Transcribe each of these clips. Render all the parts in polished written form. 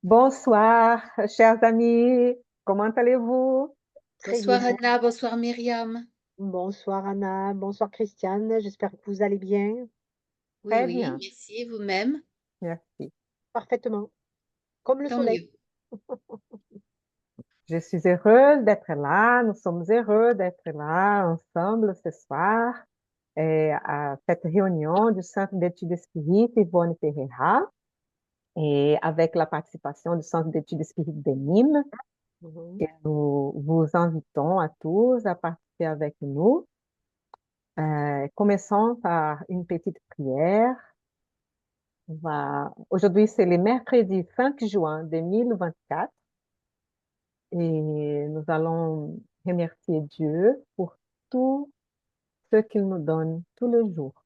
Bonsoir, chers amis. Comment allez-vous? Très bien. Bonsoir Anna, bonsoir Myriam. Bonsoir Anna, bonsoir Christiane. J'espère que vous allez bien. Oui, Très oui, bien, merci, vous-même. merci. Parfaitement. Comme le Tant soleil. mieux. Je suis heureuse d'être là. Nous sommes heureux d'être là ensemble ce soir et à cette réunion du Centre d'études spirites Yvonne Ferreira et avec la participation du Centre d'études spirites de Nîmes. Mhm. Et nous vous invitons à tous à participer avec nous. Commençons par une petite prière. Aujourd'hui, c'est le mercredi 5 juin 2024 et nous allons remercier Dieu pour tout ce qu'il nous donne tous les jours.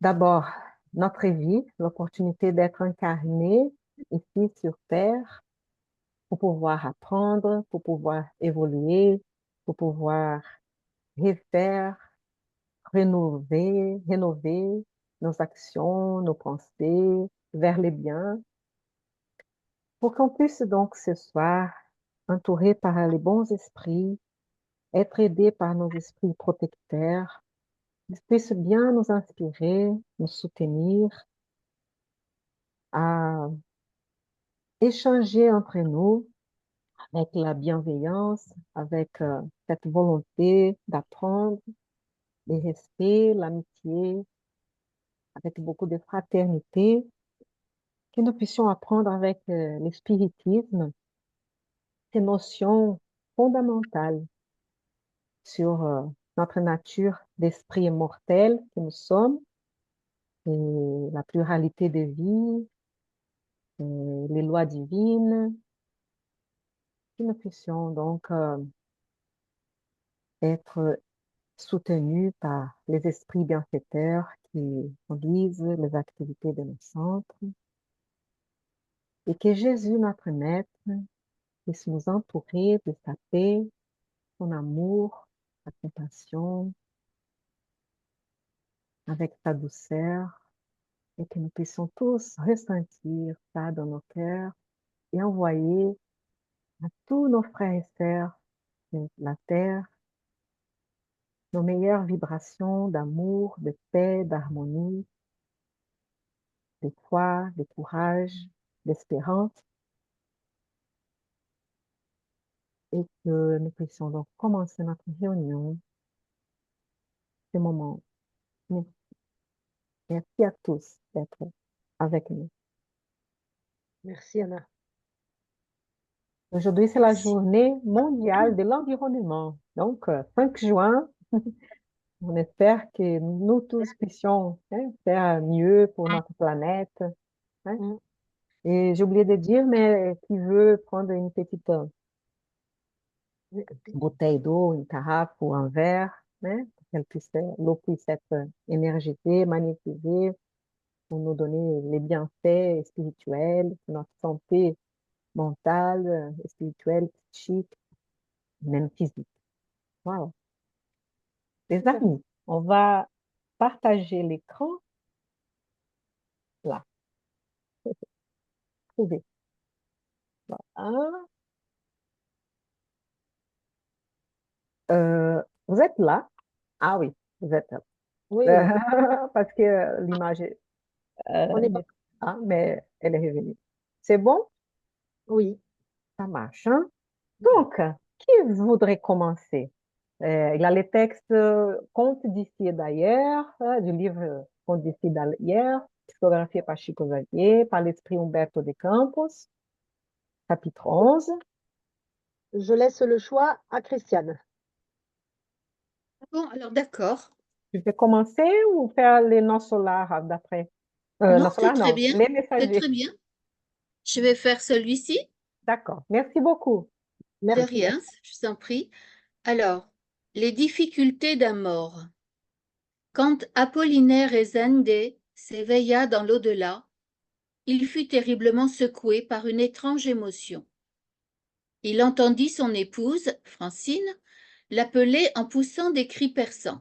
D'abord, notre vie, l'opportunité d'être incarné ici sur Terre pour pouvoir apprendre, pour pouvoir évoluer, pour pouvoir refaire, rénover nos actions, nos pensées vers les biens. Pour qu'on puisse donc ce soir, entouré par les bons esprits, être aidé par nos esprits protecteurs, ils puissent bien nous inspirer, nous soutenir, à échanger entre nous avec la bienveillance, avec cette volonté d'apprendre, le respect, l'amitié, avec beaucoup de fraternité, que nous puissions apprendre avec le spiritisme ces notions fondamentales sur notre nature d'esprit immortel que nous sommes, et la pluralité de vie, les lois divines, que nous puissions donc être soutenus par les esprits bienfaiteurs qui conduisent les activités de nos centres, et que Jésus, notre Maître, puisse nous entourer de sa paix, son amour, sa compassion, avec sa douceur, et que nous puissions tous ressentir ça dans nos cœurs et envoyer à tous nos frères et sœurs de la terre nos meilleures vibrations d'amour, de paix, d'harmonie, de foi, de courage, d'espérance, et que nous puissions donc commencer notre réunion, ce moment. Merci à tous d'être avec nous. Merci Anna. Aujourd'hui, c'est la Merci. journée mondiale de l'environnement. Donc, 5 juin, on espère que nous tous puissions faire mieux pour notre planète. Hein. Mm. Et j'ai oublié de dire, mais qui veut prendre une petite bouteille d'eau, une carafe ou un verre, hein, pour l'eau puisse être énergisée, magnétisée, pour nous donner les bienfaits spirituels, pour notre santé mentale, spirituelle, psychique, même physique. Voilà. Les Tout à fait. amis, on va partager l'écran là. Trouvez. Voilà. Vous êtes là? Ah oui, vous êtes là. Oui, oui. Parce que l'image On est bon. mais elle est revenue. C'est bon? Oui. Ça marche, hein? Donc, qui voudrait commencer? Il y a les textes Contes d'ici et d'ailleurs, du livre Contes d'ici et d'ailleurs, psychographié par Chico Xavier, par l'esprit Humberto de Campos, chapitre 11. Je laisse le choix à Christiane. Bon, alors d'accord. Tu veux commencer ou faire les noms solaires d'après? Non, Noms c'est solaires, très non, bien. les C'est très messagers. bien. Je vais faire celui-ci. D'accord. Merci beaucoup. De Merci. rien, je vous en prie. Alors, les difficultés d'un mort. Quand Apollinaire Ezende s'éveilla dans l'au-delà, il fut terriblement secoué par une étrange émotion. Il entendit son épouse, Francine, l'appeler en poussant des cris perçants.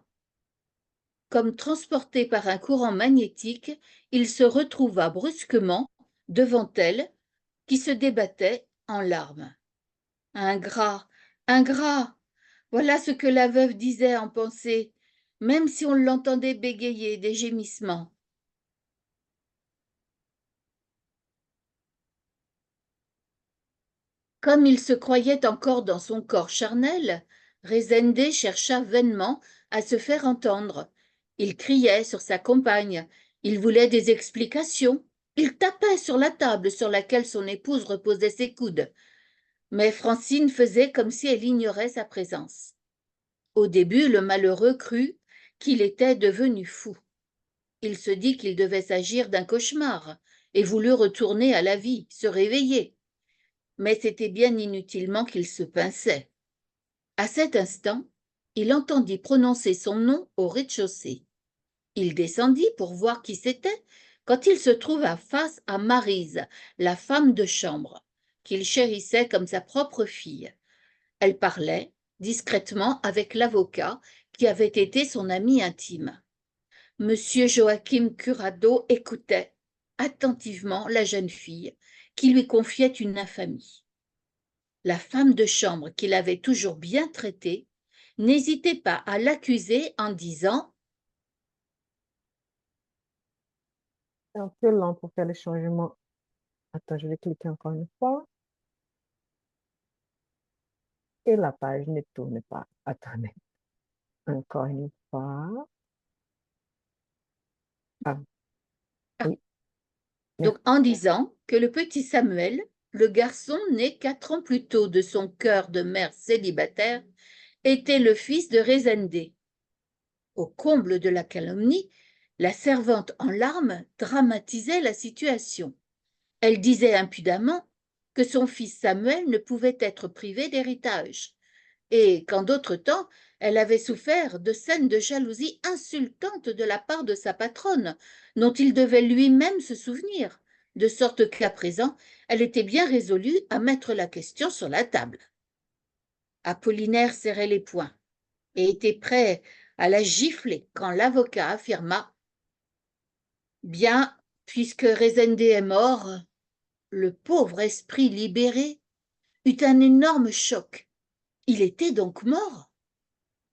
Comme transporté par un courant magnétique, il se retrouva brusquement devant elle, qui se débattait en larmes. Ingrat, ingrat, voilà ce que la veuve disait en pensée, même si on l'entendait bégayer des gémissements. Comme il se croyait encore dans son corps charnel, Rezende chercha vainement à se faire entendre. Il criait sur sa compagne, il voulait des explications, il tapait sur la table sur laquelle son épouse reposait ses coudes. Mais Francine faisait comme si elle ignorait sa présence. Au début, le malheureux crut qu'il était devenu fou. Il se dit qu'il devait s'agir d'un cauchemar et voulut retourner à la vie, se réveiller. Mais c'était bien inutilement qu'il se pinçait. À cet instant, il entendit prononcer son nom au rez-de-chaussée. Il descendit pour voir qui c'était, quand il se trouva face à Maryse, la femme de chambre, qu'il chérissait comme sa propre fille. Elle parlait discrètement avec l'avocat qui avait été son ami intime. Monsieur Joachim Curado écoutait attentivement la jeune fille qui lui confiait une infamie. La femme de chambre qu'il avait toujours bien traitée n'hésitait pas à l'accuser en disant C'est un peu lent pour faire le changement. Attends, je vais cliquer encore une fois. Et la page ne tourne pas. Attendez. Encore une fois. Ah, oui, donc en disant que le petit Samuel, le garçon né 4 ans plus tôt de son cœur de mère célibataire, était le fils de Rezende. Au comble de la calomnie, la servante en larmes dramatisait la situation. Elle disait impudemment que son fils Samuel ne pouvait être privé d'héritage, et qu'en d'autres temps, elle avait souffert de scènes de jalousie insultantes de la part de sa patronne, dont il devait lui-même se souvenir, de sorte qu'à présent, elle était bien résolue à mettre la question sur la table. Apollinaire serrait les poings et était prêt à la gifler quand l'avocat affirma « Bien, puisque Rezende est mort, le pauvre esprit libéré eut un énorme choc. Il était donc mort.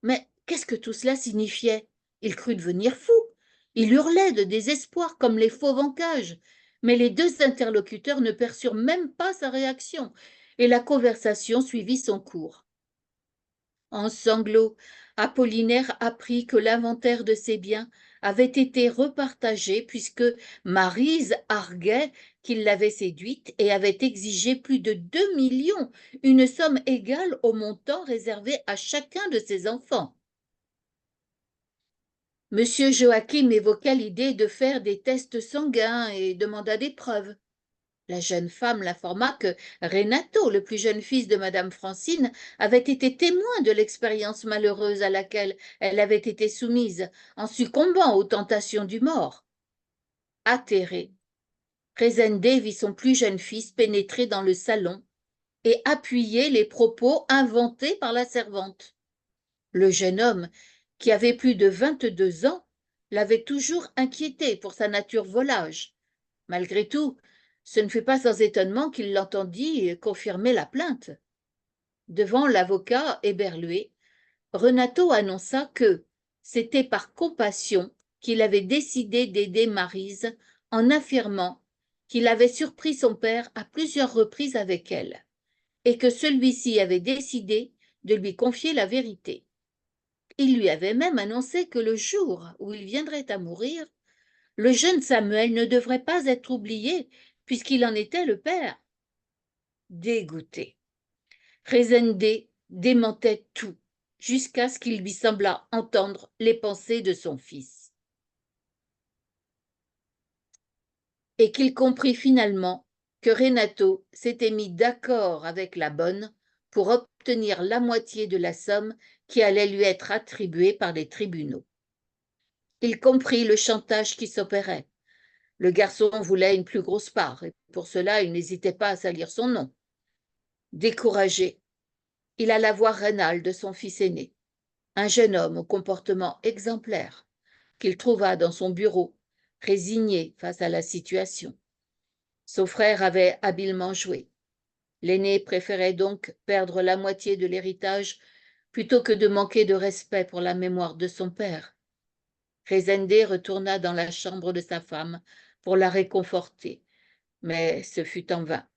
Mais qu'est-ce que tout cela signifiait? Il crut devenir fou. Il hurlait de désespoir comme les fauves en cage. Mais les deux interlocuteurs ne perçurent même pas sa réaction, et la conversation suivit son cours. En sanglots, Apollinaire apprit que l'inventaire de ses biens avait été repartagé puisque Maryse arguait qu'il l'avait séduite et avait exigé plus de 2 millions, une somme égale au montant réservé à chacun de ses enfants. Monsieur Joachim évoqua l'idée de faire des tests sanguins et demanda des preuves. La jeune femme l'informa que Renato, le plus jeune fils de Madame Francine, avait été témoin de l'expérience malheureuse à laquelle elle avait été soumise en succombant aux tentations du mort. Atterré, Rezende vit son plus jeune fils pénétrer dans le salon et appuyer les propos inventés par la servante. Le jeune homme, qui avait plus de 22 ans, l'avait toujours inquiété pour sa nature volage. Malgré tout, ce ne fut pas sans étonnement qu'il l'entendit confirmer la plainte. Devant l'avocat éberlué, Renato annonça que c'était par compassion qu'il avait décidé d'aider Maryse en affirmant qu'il avait surpris son père à plusieurs reprises avec elle et que celui-ci avait décidé de lui confier la vérité. Il lui avait même annoncé que le jour où il viendrait à mourir, le jeune Samuel ne devrait pas être oublié puisqu'il en était le père. Dégoûté, Rezende démentait tout jusqu'à ce qu'il lui semblât entendre les pensées de son fils. Et qu'il comprit finalement que Renato s'était mis d'accord avec la bonne pour obtenir la moitié de la somme qui allait lui être attribuée par les tribunaux. Il comprit le chantage qui s'opérait. Le garçon voulait une plus grosse part, et pour cela il n'hésitait pas à salir son nom. Découragé, il alla voir Reynald, son fils aîné, un jeune homme au comportement exemplaire, qu'il trouva dans son bureau, résigné face à la situation. Son frère avait habilement joué. L'aîné préférait donc perdre la moitié de l'héritage plutôt que de manquer de respect pour la mémoire de son père. Rezende retourna dans la chambre de sa femme pour la réconforter, mais ce fut en vain.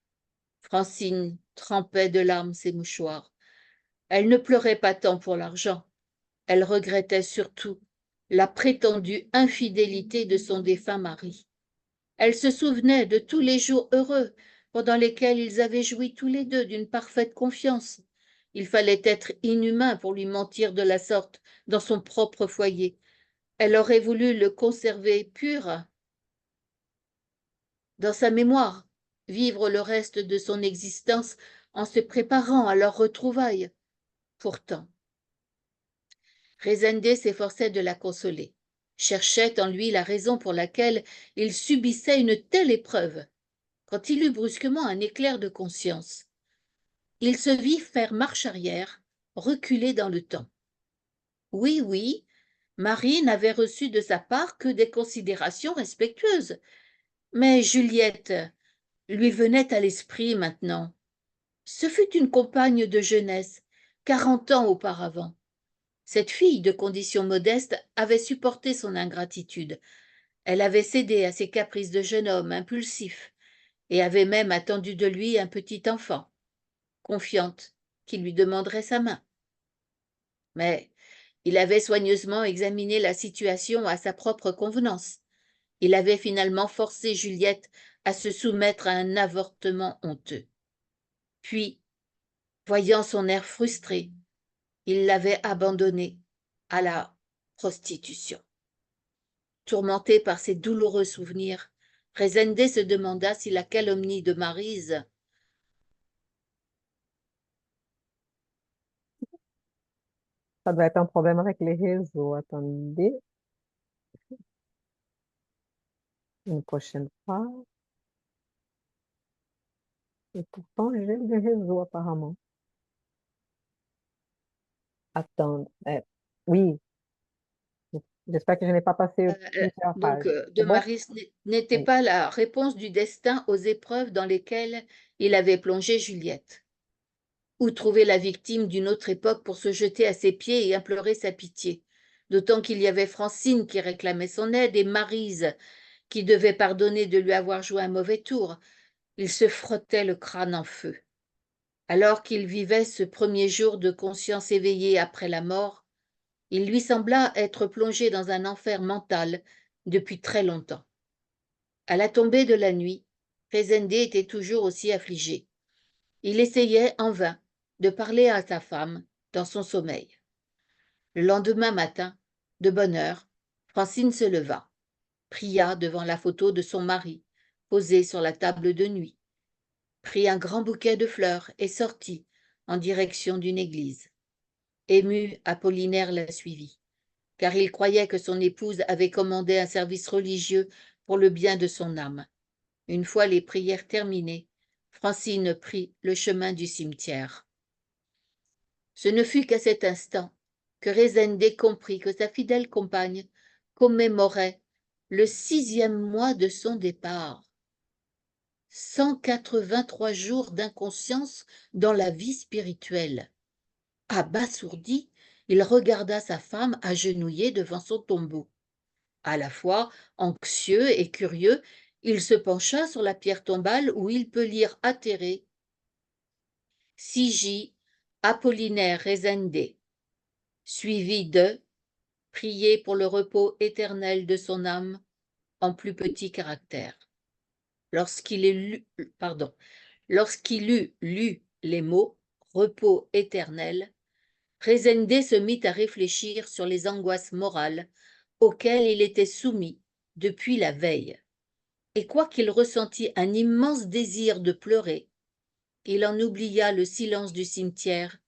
Francine trempait de larmes ses mouchoirs. Elle ne pleurait pas tant pour l'argent, elle regrettait surtout la prétendue infidélité de son défunt mari. Elle se souvenait de tous les jours heureux pendant lesquels ils avaient joui tous les deux d'une parfaite confiance. Il fallait être inhumain pour lui mentir de la sorte dans son propre foyer. Elle aurait voulu le conserver pur dans sa mémoire, vivre le reste de son existence en se préparant à leur retrouvaille. Pourtant, Rezende s'efforçait de la consoler, cherchait en lui la raison pour laquelle il subissait une telle épreuve. Quand il eut brusquement un éclair de conscience, il se vit faire marche arrière, reculer dans le temps. Oui, oui, Marie n'avait reçu de sa part que des considérations respectueuses, mais Juliette lui venait à l'esprit maintenant. Ce fut une compagne de jeunesse, 40 ans auparavant. Cette fille de condition modeste avait supporté son ingratitude. Elle avait cédé à ses caprices de jeune homme impulsif et avait même attendu de lui un petit enfant, confiante qu'il lui demanderait sa main. Mais il avait soigneusement examiné la situation à sa propre convenance. Il avait finalement forcé Juliette à se soumettre à un avortement honteux. Puis, voyant son air frustré, il l'avait abandonnée à la prostitution. Tourmenté par ces douloureux souvenirs, Rezende se demanda si la calomnie de Maryse Ça doit être un problème avec les réseaux. Attendez, une prochaine fois. Et pourtant, j'ai des réseaux apparemment. Attends, oui, j'espère que je n'ai pas passé plusieurs pages. de C'est bon? Maryse n'était Oui. pas la réponse du destin aux épreuves dans lesquelles il avait plongé Juliette. Où trouver la victime d'une autre époque pour se jeter à ses pieds et implorer sa pitié? D'autant qu'il y avait Francine qui réclamait son aide et Maryse qui devait pardonner de lui avoir joué un mauvais tour. Il se frottait le crâne en feu. Alors qu'il vivait ce premier jour de conscience éveillée après la mort, il lui sembla être plongé dans un enfer mental depuis très longtemps. À la tombée de la nuit, Rezende était toujours aussi affligé. Il essayait en vain de parler à sa femme dans son sommeil. Le lendemain matin, de bonne heure, Francine se leva, pria devant la photo de son mari, posée sur la table de nuit, prit un grand bouquet de fleurs et sortit en direction d'une église. Ému, Apollinaire la suivit, car il croyait que son épouse avait commandé un service religieux pour le bien de son âme. Une fois les prières terminées, Francine prit le chemin du cimetière. Ce ne fut qu'à cet instant que Rezende comprit que sa fidèle compagne commémorait le 6e mois de son départ. 183 jours d'inconscience dans la vie spirituelle. Abasourdi, il regarda sa femme agenouillée devant son tombeau. À la fois anxieux et curieux, il se pencha sur la pierre tombale où il peut lire atterré Sigi Apollinaire Rezende, suivi de prier pour le repos éternel de son âme en plus petit caractère. Lorsqu'il eut lu les mots repos éternel, Rezende se mit à réfléchir sur les angoisses morales auxquelles il était soumis depuis la veille. Et quoiqu'il ressentît un immense désir de pleurer, il en oublia le silence du cimetière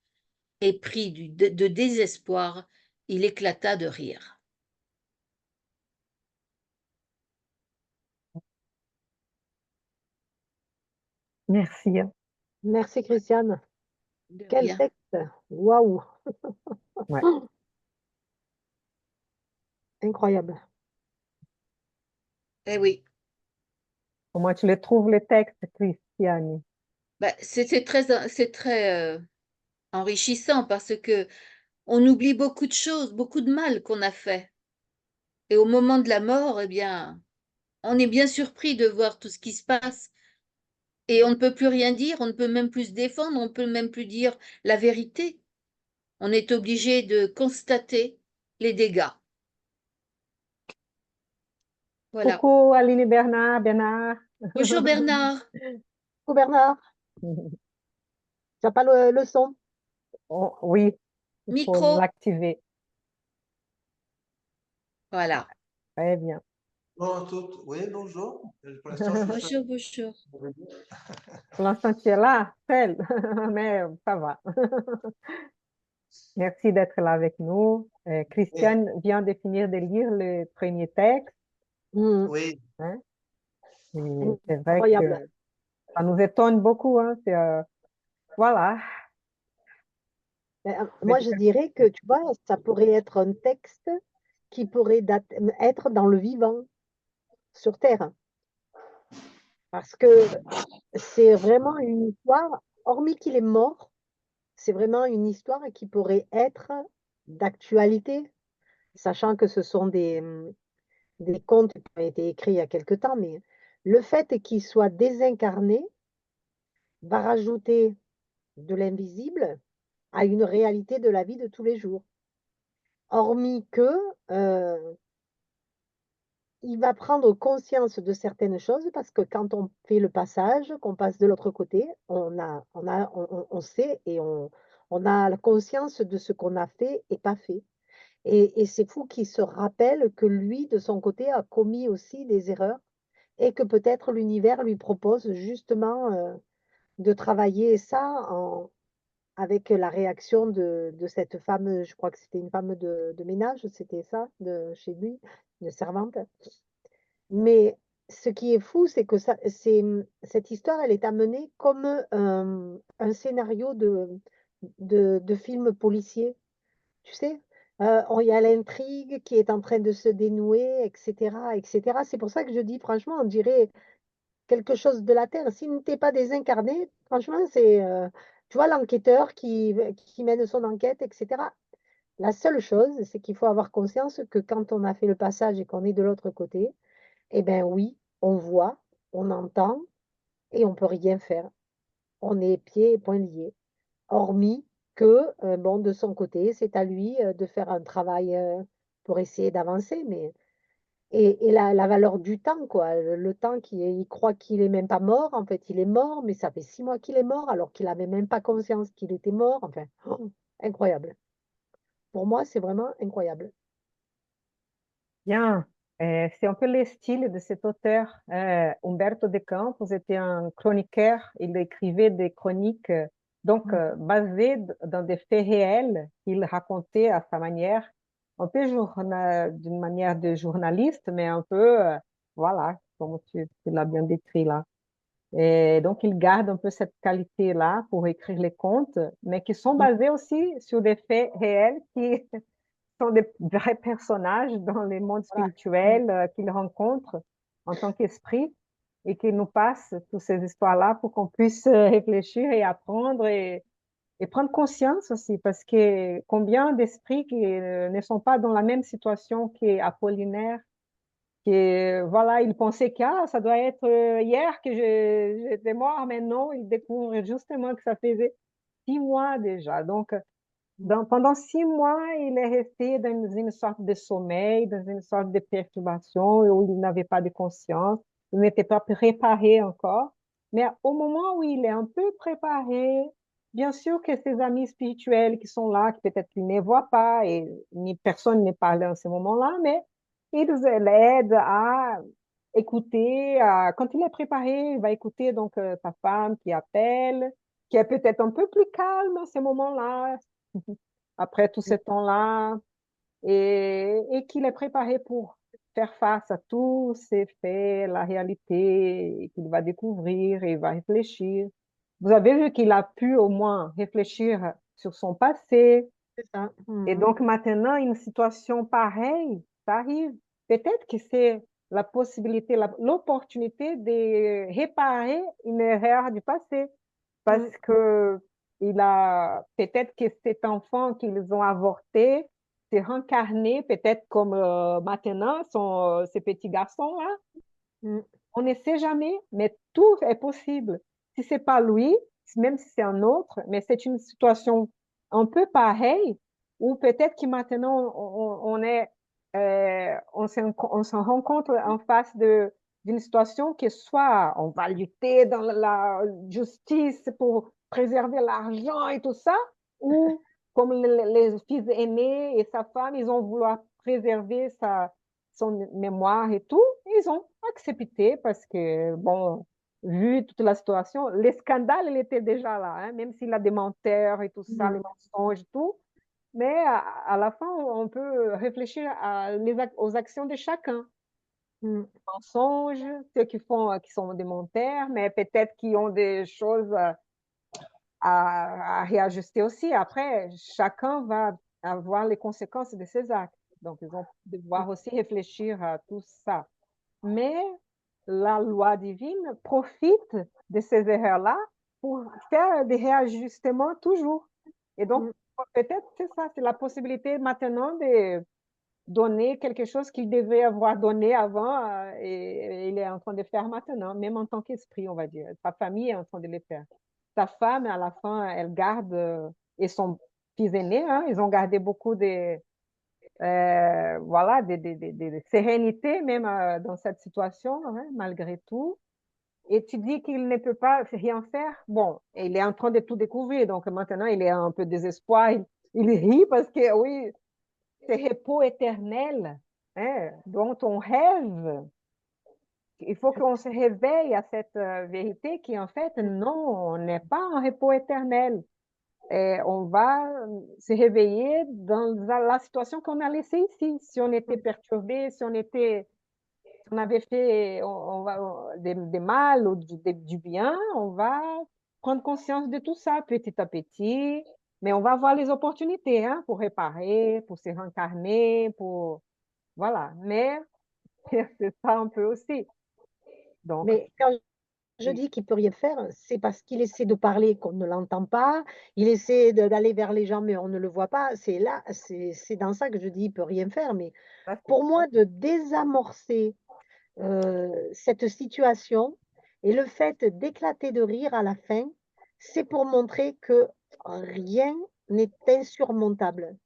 et pris de désespoir, il éclata de rire. Merci, hein. Merci, Christiane. De Quel rien. texte! Waouh! Ouais. Incroyable. Eh oui. Comment tu les trouves, les textes, Christiane? Ben, c'est très enrichissant parce que on oublie beaucoup de choses, beaucoup de mal qu'on a fait. Et au moment de la mort, eh bien, on est bien surpris de voir tout ce qui se passe. Et on ne peut plus rien dire, on ne peut même plus se défendre, on ne peut même plus dire la vérité. On est obligé de constater les dégâts. Voilà. Coucou Aline Bernard, Bernard. Bonjour Bernard. Coucou Bernard, tu n'as pas le son? Oui, il faut Micro. l'activer. Voilà. Très bien. Oui, bonjour. Pour l'instant, je suis seul. Bonjour, bonjour. Pour l'instant, tu es là, seul, mais ça va. Merci d'être là avec nous. Christiane vient de finir de lire le premier texte, Oui, hein. Et c'est vrai Incroyable. que ça nous étonne beaucoup, hein. Voilà. Moi, je dirais que, tu vois, ça pourrait être un texte qui pourrait être dans le vivant, sur Terre. Parce que c'est vraiment une histoire, hormis qu'il est mort, c'est vraiment une histoire qui pourrait être d'actualité, sachant que ce sont des contes qui ont été écrits il y a quelque temps, mais le fait qu'il soit désincarné va rajouter de l'invisible à une réalité de la vie de tous les jours. Hormis que il va prendre conscience de certaines choses parce que quand on fait le passage, qu'on passe de l'autre côté, on sait et on a la conscience de ce qu'on a fait et pas fait. Et c'est fou qu'il se rappelle que lui, de son côté, a commis aussi des erreurs et que peut-être l'univers lui propose justement de travailler ça avec la réaction de cette femme, je crois que c'était une femme de ménage, c'était ça, de chez lui, de servante. Mais ce qui est fou, c'est que cette histoire, elle est amenée comme un scénario de film policier, tu sais? Il y a l'intrigue qui est en train de se dénouer, etc., etc. C'est pour ça que je dis, franchement, on dirait quelque chose de la Terre. S'il n'était pas désincarné, franchement, tu vois, l'enquêteur qui mène son enquête, etc. La seule chose, c'est qu'il faut avoir conscience que quand on a fait le passage et qu'on est de l'autre côté, eh bien oui, on voit, on entend et on peut rien faire. On est pieds et poings liés. Hormis que, bon, de son côté, c'est à lui de faire un travail pour essayer d'avancer. Et la valeur du temps, quoi. Le temps il croit qu'il est même pas mort. En fait, il est mort, mais ça fait 6 mois qu'il est mort, alors qu'il n'avait même pas conscience qu'il était mort. Enfin, incroyable. Pour moi, c'est vraiment incroyable. Bien. C'est un peu le style de cet auteur. Humberto de Campos était un chroniqueur. Il écrivait des chroniques basées dans des faits réels qu'il racontait à sa manière, un peu d'une manière de journaliste, mais un peu, voilà, comme tu l'as bien décrit là. Et donc, il garde un peu cette qualité-là pour écrire les contes, mais qui sont Mm. basés aussi sur des faits réels qui sont des vrais personnages dans les mondes Voilà. Mm. spirituels qu'ils rencontrent en tant qu'esprit et qui nous passent toutes ces histoires-là pour qu'on puisse réfléchir et apprendre et prendre conscience aussi, parce que combien d'esprits qui ne sont pas dans la même situation qu'Apollinaire, qui, voilà, il pensait que ça doit être hier que j'étais mort, mais non, il découvre justement que ça faisait 6 mois déjà. Donc, pendant 6 mois, il est resté dans une sorte de sommeil, dans une sorte de perturbation où il n'avait pas de conscience, il n'était pas préparé encore. Mais au moment où il est un peu préparé, bien sûr que ses amis spirituels qui sont là, qui peut-être qu'il ne voit pas et ni personne ne parle en ce moment-là, mais ils l'aident à écouter. Quand il est préparé, il va écouter donc sa femme qui appelle, qui est peut-être un peu plus calme à ce moment-là après tout ce temps-là et qu'il est préparé pour faire face à tous ces faits, la réalité qu'il va découvrir et va réfléchir. Vous avez vu qu'il a pu au moins réfléchir sur son passé. C'est ça. Et Mhm. donc maintenant, une situation pareille, ça arrive. Peut-être que c'est la possibilité, l'opportunité de réparer une erreur du passé. Parce que il a peut-être que cet enfant qu'ils ont avorté s'est réincarné, peut-être comme maintenant, ces petits garçons-là. On ne sait jamais, mais tout est possible. Si c'est pas lui, même si c'est un autre, mais c'est une situation un peu pareille, ou peut-être que maintenant on est, on se rencontre en face d'une situation que soit on va lutter dans la justice pour préserver l'argent et tout ça, ou comme les fils aînés et sa femme, ils ont voulu préserver son mémoire et tout, ils ont accepté parce que, bon, vu toute la situation, le scandale, il était déjà là, hein, même s'il a des menteurs et tout ça, les mensonges et tout. Mais à la fin, on peut réfléchir aux actions de chacun. Mensonges, ceux qui font, qui sont des menteurs, mais peut-être qui ont des choses à réajuster aussi. Après, chacun va avoir les conséquences de ses actes. Donc, ils vont devoir aussi réfléchir à tout ça. Mais la loi divine profite de ces erreurs-là pour faire des réajustements toujours. Et donc, peut-être c'est ça, c'est la possibilité maintenant de donner quelque chose qu'il devait avoir donné avant et il est en train de faire maintenant, même en tant qu'esprit, on va dire. Sa famille est en train de le faire. Sa femme, à la fin, elle garde, et son fils aîné, hein, ils ont gardé beaucoup voilà, de sérénité même dans cette situation, hein, malgré tout. Et tu dis qu'il ne peut pas rien faire. Bon, il est en train de tout découvrir, donc maintenant il est un peu désespoir. Il rit parce que oui, c'est repos éternel, hein, dont on rêve. Il faut qu'on se réveille à cette vérité qui en fait, non, on n'est pas en repos éternel. Et on va se réveiller dans la situation qu'on a laissée ici. Si on était perturbé, si on avait fait des mal ou du bien, on va prendre conscience de tout ça petit à petit. Mais on va avoir les opportunités, hein, pour réparer, pour se réincarner, pour... Voilà. Mais c'est ça un peu aussi. Donc, Mais quand je dis qu'il peut rien faire, c'est parce qu'il essaie de parler qu'on ne l'entend pas, il essaie d'aller vers les gens, mais on ne le voit pas. C'est là, c'est dans ça que je dis il peut rien faire. Mais ça, pour moi, de désamorcer cette situation et le fait d'éclater de rire à la fin, c'est pour montrer que rien n'est insurmontable.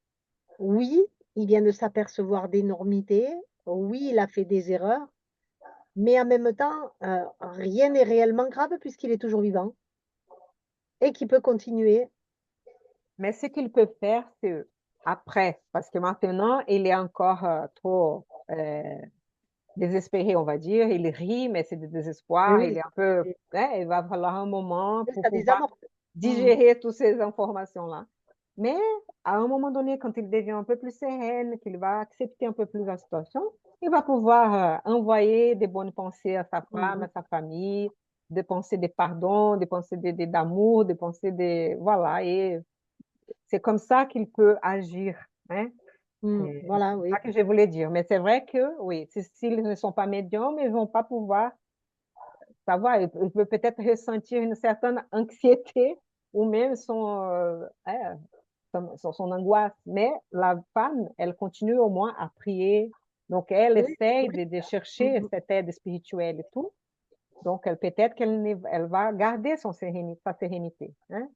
Oui, il vient de s'apercevoir d'énormités, oui, il a fait des erreurs, mais en même temps, rien n'est réellement grave puisqu'il est toujours vivant et qu'il peut continuer. mais ce qu'il peut faire, c'est après, parce que maintenant, il est encore trop désespéré, on va dire. Il rit, mais c'est du Mais désespoir. Il oui, est un peu, hein, il va falloir un moment pour ça pouvoir désamorce. digérer toutes ces informations-là. Mais à un moment donné, quand il devient un peu plus serein, qu'il va accepter un peu plus la situation, il va pouvoir envoyer des bonnes pensées à sa femme, à sa famille, des pensées de pardon, des pensées d'amour, des pensées de... Voilà, et c'est comme ça qu'il peut agir, hein. Voilà, C'est oui. ça que je voulais dire. Mais c'est vrai que, oui, s'ils ne sont pas médiums, ils ne vont pas pouvoir savoir. Ils peuvent peut-être ressentir une certaine anxiété ou même hein, son angoisse. Mais la femme, elle continue au moins à prier. Donc, elle Oui, essaye oui. de chercher cette aide spirituelle et tout. Donc, peut-être elle va garder sa sérénité, hein.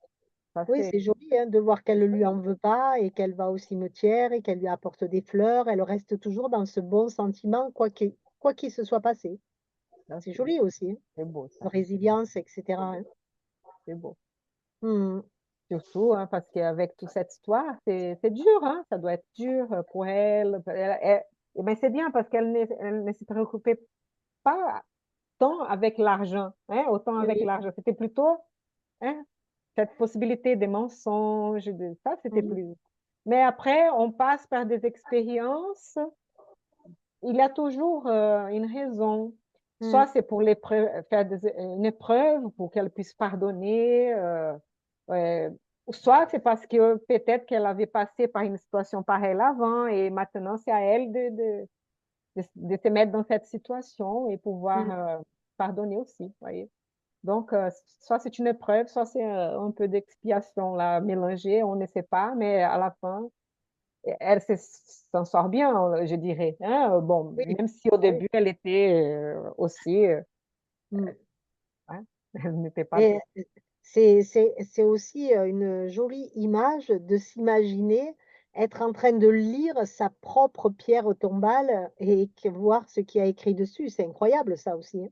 Ça, Oui, c'est c'est joli, hein, de voir qu'elle ne lui en veut pas et qu'elle va au cimetière et qu'elle lui apporte des fleurs. Elle reste toujours dans ce bon sentiment, quoi qu'il se soit passé. ça, C'est joli aussi, hein, c'est beau, de ça. résilience, etc. Hein. C'est beau. Mmh. Surtout, hein, parce qu'avec toute cette histoire, c'est dur, hein, ça doit être dur pour elle. Mais c'est bien parce elle ne se préoccupait pas tant avec l'argent, hein, autant avec Oui. l'argent. C'était plutôt, hein, cette possibilité des mensonges, de ça, c'était Mmh. plus. Mais après, on passe par des expériences. Il y a toujours une raison. Mmh. Soit c'est pour faire une épreuve pour qu'elle puisse pardonner, euh, soit c'est parce que peut-être qu'elle avait passé par une situation pareille avant et maintenant c'est à elle de se mettre dans cette situation et pouvoir Mmh. pardonner aussi, voyez. Donc, soit c'est une épreuve, soit c'est un peu d'expiation là mélangée, on ne sait pas, mais à la fin, elle s'en sort bien, je dirais, hein. Bon, Oui, même si au ah oui. début elle était aussi, Mmh. hein, elle n'était pas Et c'est aussi, une jolie image de s'imaginer être en train de lire sa propre pierre tombale et que voir ce qu'il y a écrit dessus. C'est incroyable ça aussi, hein.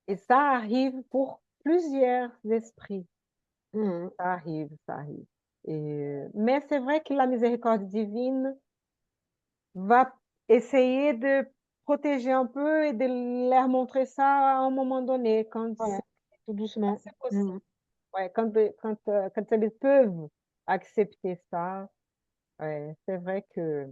et ça arrive pour plusieurs esprits, Mmh mh. ça arrive mais c'est vrai que la miséricorde divine va essayer de protéger un peu et de leur montrer ça à un moment donné, Voilà, tout quand doucement. c'est Mmh possible. mh. Ouais, quand elles peuvent accepter ça, ouais, c'est vrai que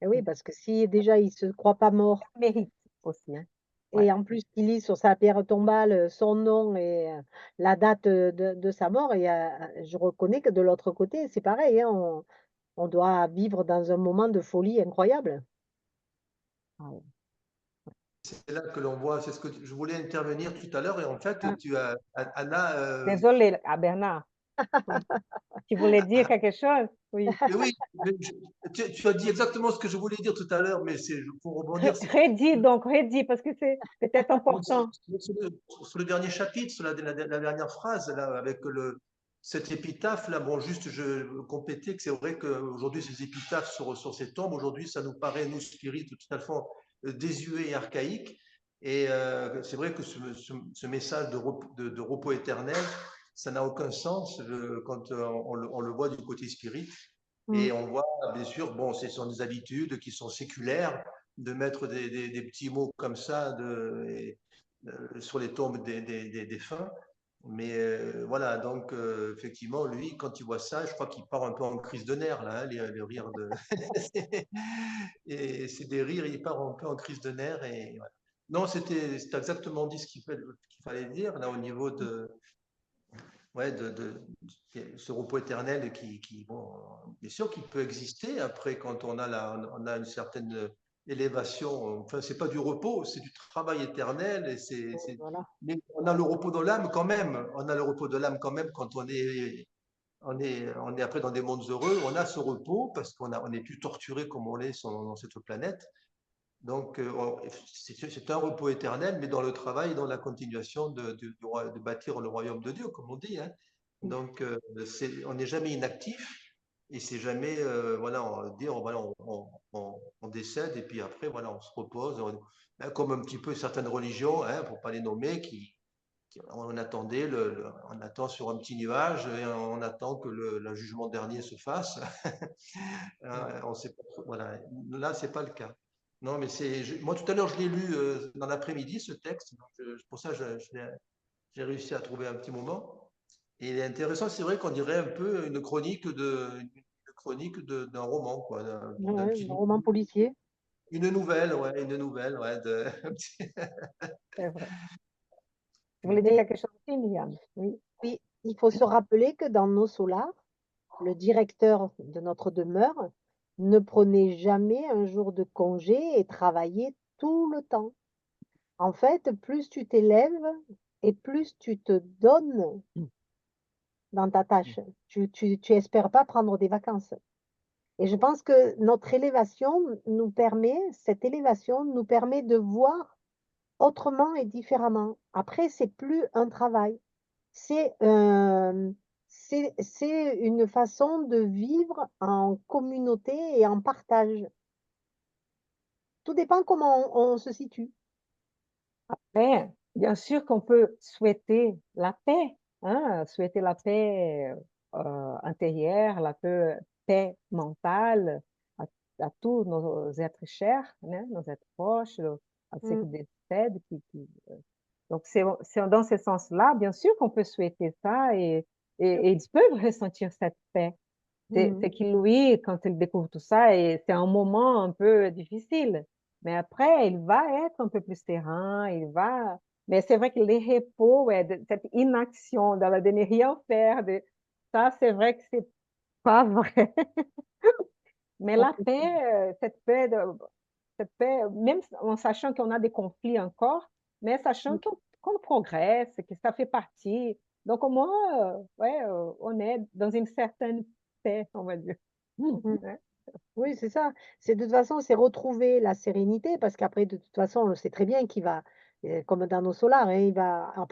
Et oui, parce que si déjà il se croit pas mort mérite aussi, hein. Ouais, et en plus qu'il lit sur sa pierre tombale, son nom et la date, de sa mort, il y a je reconnais que de l'autre côté, c'est pareil, hein, on doit vivre dans un moment de folie incroyable. ah ouais. C'est là que l'on voit, c'est ce que je voulais intervenir tout à l'heure et en fait, Ah, tu as, Anna, Désolée, ah Bernard, oui, tu voulais dire quelque chose? Oui. mais oui, tu as dit exactement ce que je voulais dire tout à l'heure, mais c'est pour rebondir. Redis donc, redis parce que c'est peut-être Donc, important. sur le dernier chapitre, sur la dernière phrase, là, avec cette épitaphe, là, bon, juste je complétais que c'est vrai qu'aujourd'hui, ces épitaphes sur ces tombes, aujourd'hui, ça nous paraît, nous, spirites, tout à fait désuet et archaïque. Et c'est vrai que ce message de repos éternel, ça n'a aucun sens quand on le voit du côté spirit. mmh, Et on voit, bien sûr, bon, ce sont des habitudes qui sont séculaires, de mettre des petits mots comme ça sur les tombes des défunts. Mais voilà, donc effectivement, lui, quand il voit ça, je crois qu'il part un peu en crise de nerfs, là, hein, les rires de. Et c'est des rires, il part un peu en crise de nerfs. Et voilà. Non, c'était exactement dit ce qu'il fallait dire, là, au niveau de, ouais, ce repos éternel bon, bien sûr qu'il peut exister après quand on a une certaine élévation. Enfin, c'est pas du repos, c'est du travail éternel. voilà. Mais on a le repos de l'âme quand même. On a le repos de l'âme quand même quand on est après dans des mondes heureux. On a ce repos parce on n'est plus torturé comme on l'est dans cette planète. Donc, c'est un repos éternel, mais dans le travail, dans la continuation de bâtir le royaume de Dieu, comme on dit, hein. Mmh. Donc, on n'est jamais inactif et c'est jamais, voilà, voilà, on décède et puis après, voilà, on se repose, ben, comme un petit peu certaines religions, hein, pour pas les nommer, on attendait, on attend sur un petit nuage et on attend que le jugement dernier se fasse. On sait pas voilà. Là, c'est pas le cas. Non, mais moi tout à l'heure, je l'ai lu dans l'après-midi, ce texte. Donc, pour ça, j'ai réussi à trouver un petit moment. Et il est intéressant, c'est vrai qu'on dirait un peu une chronique d'un roman, quoi, d'un Ouais, petit, un roman policier. une nouvelle, ouais, C'est vrai. Tu voulais dire Et quelque chose aussi, Myriam? Oui. puis, il faut se rappeler que dans nos solars, le directeur de notre demeure ne prenait jamais un jour de congé et travaillait tout le temps. En fait, plus tu t'élèves et plus tu te donnes dans ta tâche. Tu espères pas prendre des vacances. Et je pense que notre élévation nous permet cette élévation nous permet de voir autrement et différemment. Après, c'est plus un travail, c'est, c'est une façon de vivre en communauté et en partage. Tout dépend comment on se situe. Mais bien sûr qu'on peut souhaiter la paix, hein, souhaiter la paix, intérieure, paix mentale à à tous nos êtres chers, hein, nos êtres proches, à ceux Mmh, qui décèdent, donc c'est dans ce sens-là, bien sûr qu'on peut souhaiter ça sûr. et ils peuvent ressentir cette paix. Mmh. C'est que lui, quand il découvre tout ça et c'est un moment un peu difficile, mais après il va être un peu plus serein, mais c'est vrai que les repos, ouais, de cette inaction, de ne rien faire, ça c'est vrai que c'est pas vrai. Mais Ça la c'est sûr. paix, cette paix cette paix, même en sachant qu'on a des conflits encore, mais sachant qu'on progresse, que ça fait partie. Donc au moins, ouais, on est dans une certaine paix, on va dire. Mmh. Ouais. Oui, c'est ça. C'est de toute façon, c'est retrouver la sérénité parce qu'après, de toute façon, on le sait très bien qu'il va, comme dans nos solars, hein,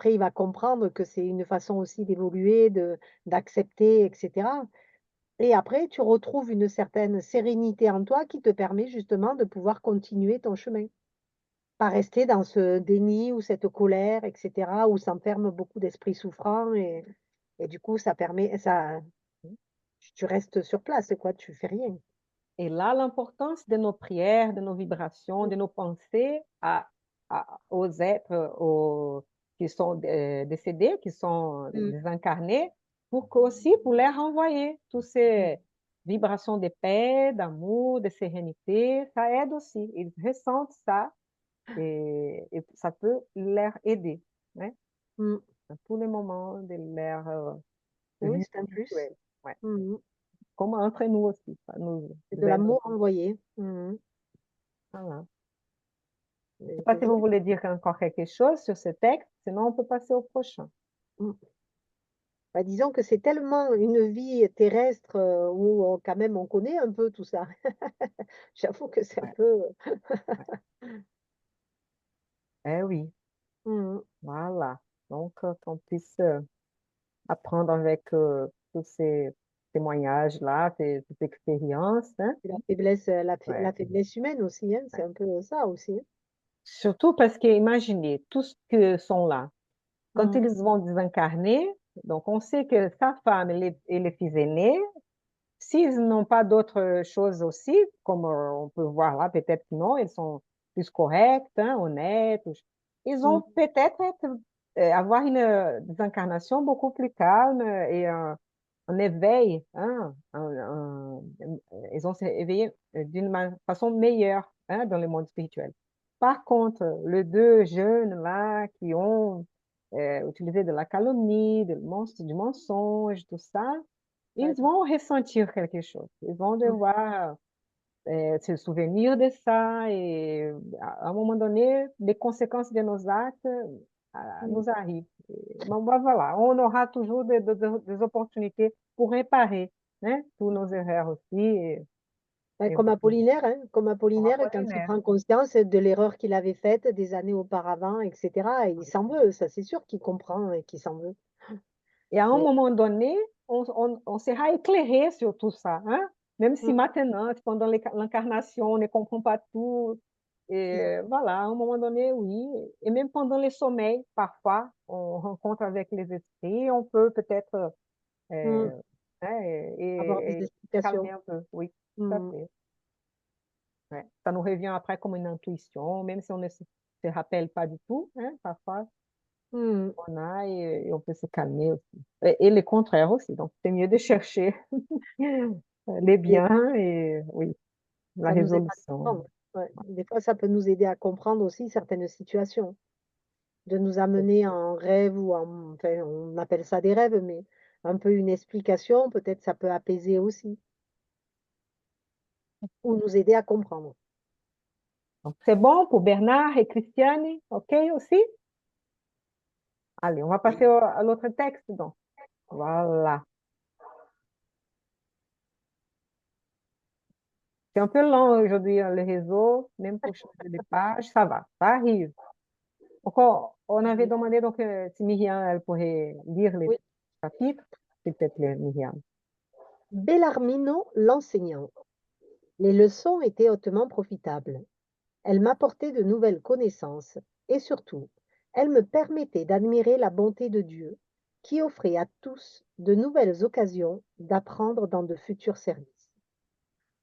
il va comprendre que c'est une façon aussi d'évoluer, d'accepter, etc. Et après, tu retrouves une certaine sérénité en toi qui te permet justement de pouvoir continuer ton chemin. Pas rester dans ce déni ou cette colère, etc., où s'enferment beaucoup d'esprits souffrants et du coup, tu restes sur place, quoi, tu fais rien. Et là, l'importance de nos prières, de nos vibrations, Mmh, de nos pensées aux êtres qui sont décédés, qui sont mmh, désincarnés, pour qu'aussi pour leur renvoyer toutes ces vibrations de paix, d'amour, de sérénité, ça aide aussi. Ils ressentent ça et ça peut leur aider, hein, mmh. à tous les moments de leur Oui, vie c'est un plus. spirituelle. Ouais. Mmh. Comme entre nous aussi, ça nous C'est de aide l'amour aussi. envoyé. Mmh. Voilà. Je ne sais Et pas c'est si vous joli. voulez dire encore quelque chose sur ce texte, sinon on peut passer au prochain. Mmh. Bah, disons que c'est tellement une vie terrestre, où quand même on connaît un peu tout ça. J'avoue que c'est un Ouais, peu, ouais. Eh oui, mmh. voilà. Donc, qu'on puisse apprendre avec tous ces témoignages-là, ces expériences, hein. C'est la faiblesse, Ouais, la faiblesse humaine aussi, hein, c'est ouais. un peu ça aussi, hein. Surtout parce que, imaginez, tous qui sont là, quand Mmh. ils vont désincarner, donc on sait que sa femme et les fils aînés, s'ils n'ont pas d'autres choses aussi, comme on peut voir là, peut-être que non, ils sont plus corrects, hein, honnêtes. Ils Mmh. vont peut-être avoir une désincarnation beaucoup plus calme et un éveil, hein, ils vont s'éveiller d'une façon meilleure, hein, dans le monde spirituel. Par contre, les deux jeunes là qui ont utilisé de la calomnie, du mensonge, tout ça, ils Ouais. vont ressentir quelque chose. Ils vont Mmh. devoir se souvenir de ça et à un moment donné, les conséquences de nos actes Mmh. nous arrivent. Bon, ben voilà, on aura toujours des opportunités pour réparer, hein, tous nos erreurs aussi. Bah, Et comme voilà, Apollinaire, hein, comme comme Apollinaire quand il Apollinaire. prend conscience de l'erreur qu'il avait faite des années auparavant et cetera, et il s'en veut, ça c'est sûr qu'il comprend et qu'il s'en veut. Et à un Mais moment donné, on sera éclairé sur tout ça, hein? Même si mmh, maintenant, pendant l'incarnation, on ne comprend pas tout. c'est ça. Et voilà, à un moment donné, oui. Et même pendant les sommeils, parfois, on rencontre avec les esprits, on peut peut-être Mmh. hein, Avoir des et calmer explications. un peu. Oui, tout à Mmh. fait. Ouais. Ça nous revient après comme une intuition, même si on ne se rappelle pas du tout, hein, parfois, Mmh. on a et on peut se calmer aussi. Et le contraire aussi. Donc, c'est mieux de chercher les Et biens et oui, la ça nous aide à résolution. comprendre. Ouais. Des fois, ça peut nous aider à comprendre aussi certaines situations, de nous amener en rêve ou en enfin, on appelle ça des rêves, mais un peu une explication, peut-être ça peut apaiser aussi ou nous aider à comprendre. Donc, c'est bon pour Bernard et Christiane, OK aussi? Allez, on va passer Oui. à l'autre texte, donc. Voilà. C'est un peu lent aujourd'hui, hein, le réseau, même pour changer de page, ça va, ça arrive. Encore, on avait Mmh. demandé donc si Myriam, elle pourrait lire les Oui. chapitres, s'il te plaît, Myriam. Bellarmino l'enseignant. Les leçons étaient hautement profitables. Elles m'apportaient de nouvelles connaissances et surtout, elles me permettaient d'admirer la bonté de Dieu qui offrait à tous de nouvelles occasions d'apprendre dans de futurs services.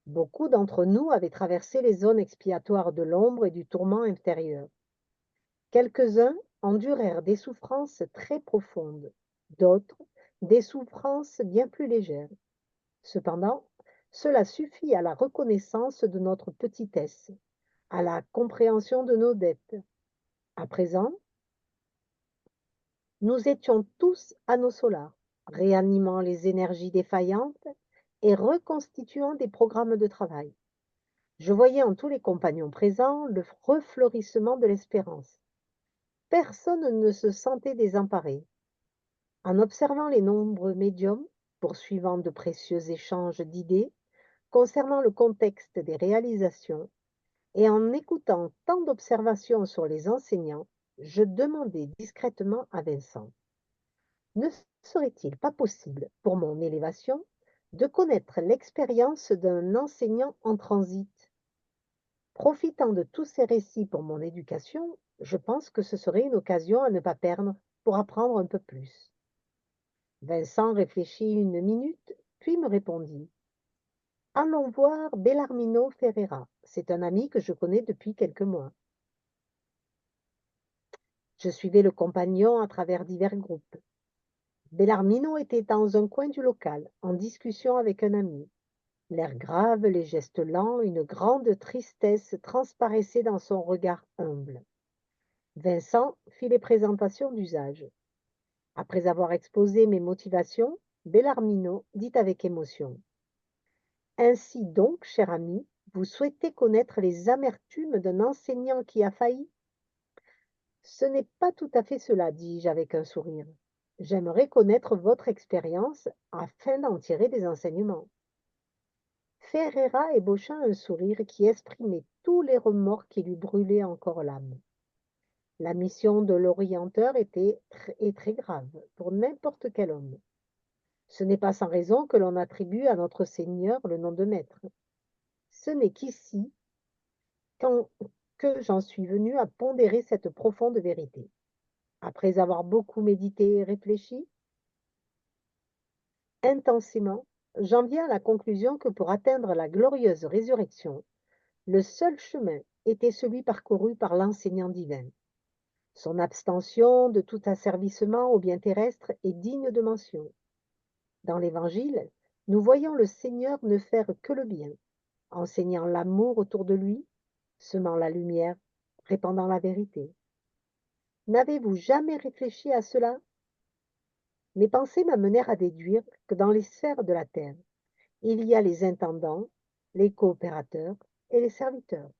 Beaucoup d'entre nous avaient traversé les zones expiatoires de l'ombre et du tourment intérieur. Quelques-uns endurèrent des souffrances très profondes, d'autres des souffrances bien plus légères. Cependant, cela suffit à la reconnaissance de notre petitesse, à la compréhension de nos dettes. À présent, nous étions tous à nos solars, réanimant les énergies défaillantes et reconstituant des programmes de travail. Je voyais en tous les compagnons présents le refleurissement de l'espérance. Personne ne se sentait désemparé. En observant les nombreux médiums, poursuivant de précieux échanges d'idées concernant le contexte des réalisations, et en écoutant tant d'observations sur les enseignants, je demandai discrètement à Vincent: ne serait-il pas possible, pour mon élévation, de connaître l'expérience d'un enseignant en transit? Profitant de tous ces récits pour mon éducation, je pense que ce serait une occasion à ne pas perdre pour apprendre un peu plus. Vincent réfléchit une minute, puis me répondit: allons voir Bellarmino Ferreira. C'est un ami que je connais depuis quelques mois. Je suivais le compagnon à travers divers groupes. Bellarmino était dans un coin du local, en discussion avec un ami. L'air grave, les gestes lents, une grande tristesse transparaissaient dans son regard humble. Vincent fit les présentations d'usage. Après avoir exposé mes motivations, Bellarmino dit avec émotion: ainsi donc, cher ami, vous souhaitez connaître les amertumes d'un enseignant qui a failli? Ce n'est pas tout à fait cela, dis-je avec un sourire. J'aimerais connaître votre expérience afin d'en tirer des enseignements. Ferreira ébaucha un sourire qui exprimait tous les remords qui lui brûlaient encore l'âme. La mission de l'orienteur est très grave pour n'importe quel homme. Ce n'est pas sans raison que l'on attribue à notre Seigneur le nom de maître. Ce n'est qu'ici que j'en suis venu à pondérer cette profonde vérité. Après avoir beaucoup médité et réfléchi intensément, j'en viens à la conclusion que pour atteindre la glorieuse résurrection, le seul chemin était celui parcouru par l'enseignant divin. Son abstention de tout asservissement au bien terrestre est digne de mention. Dans l'Évangile, nous voyons le Seigneur ne faire que le bien, enseignant l'amour autour de lui, semant la lumière, répandant la vérité. N'avez-vous jamais réfléchi à cela? Mes pensées m'amenèrent à déduire que dans les sphères de la terre, il y a les intendants, les coopérateurs et les serviteurs.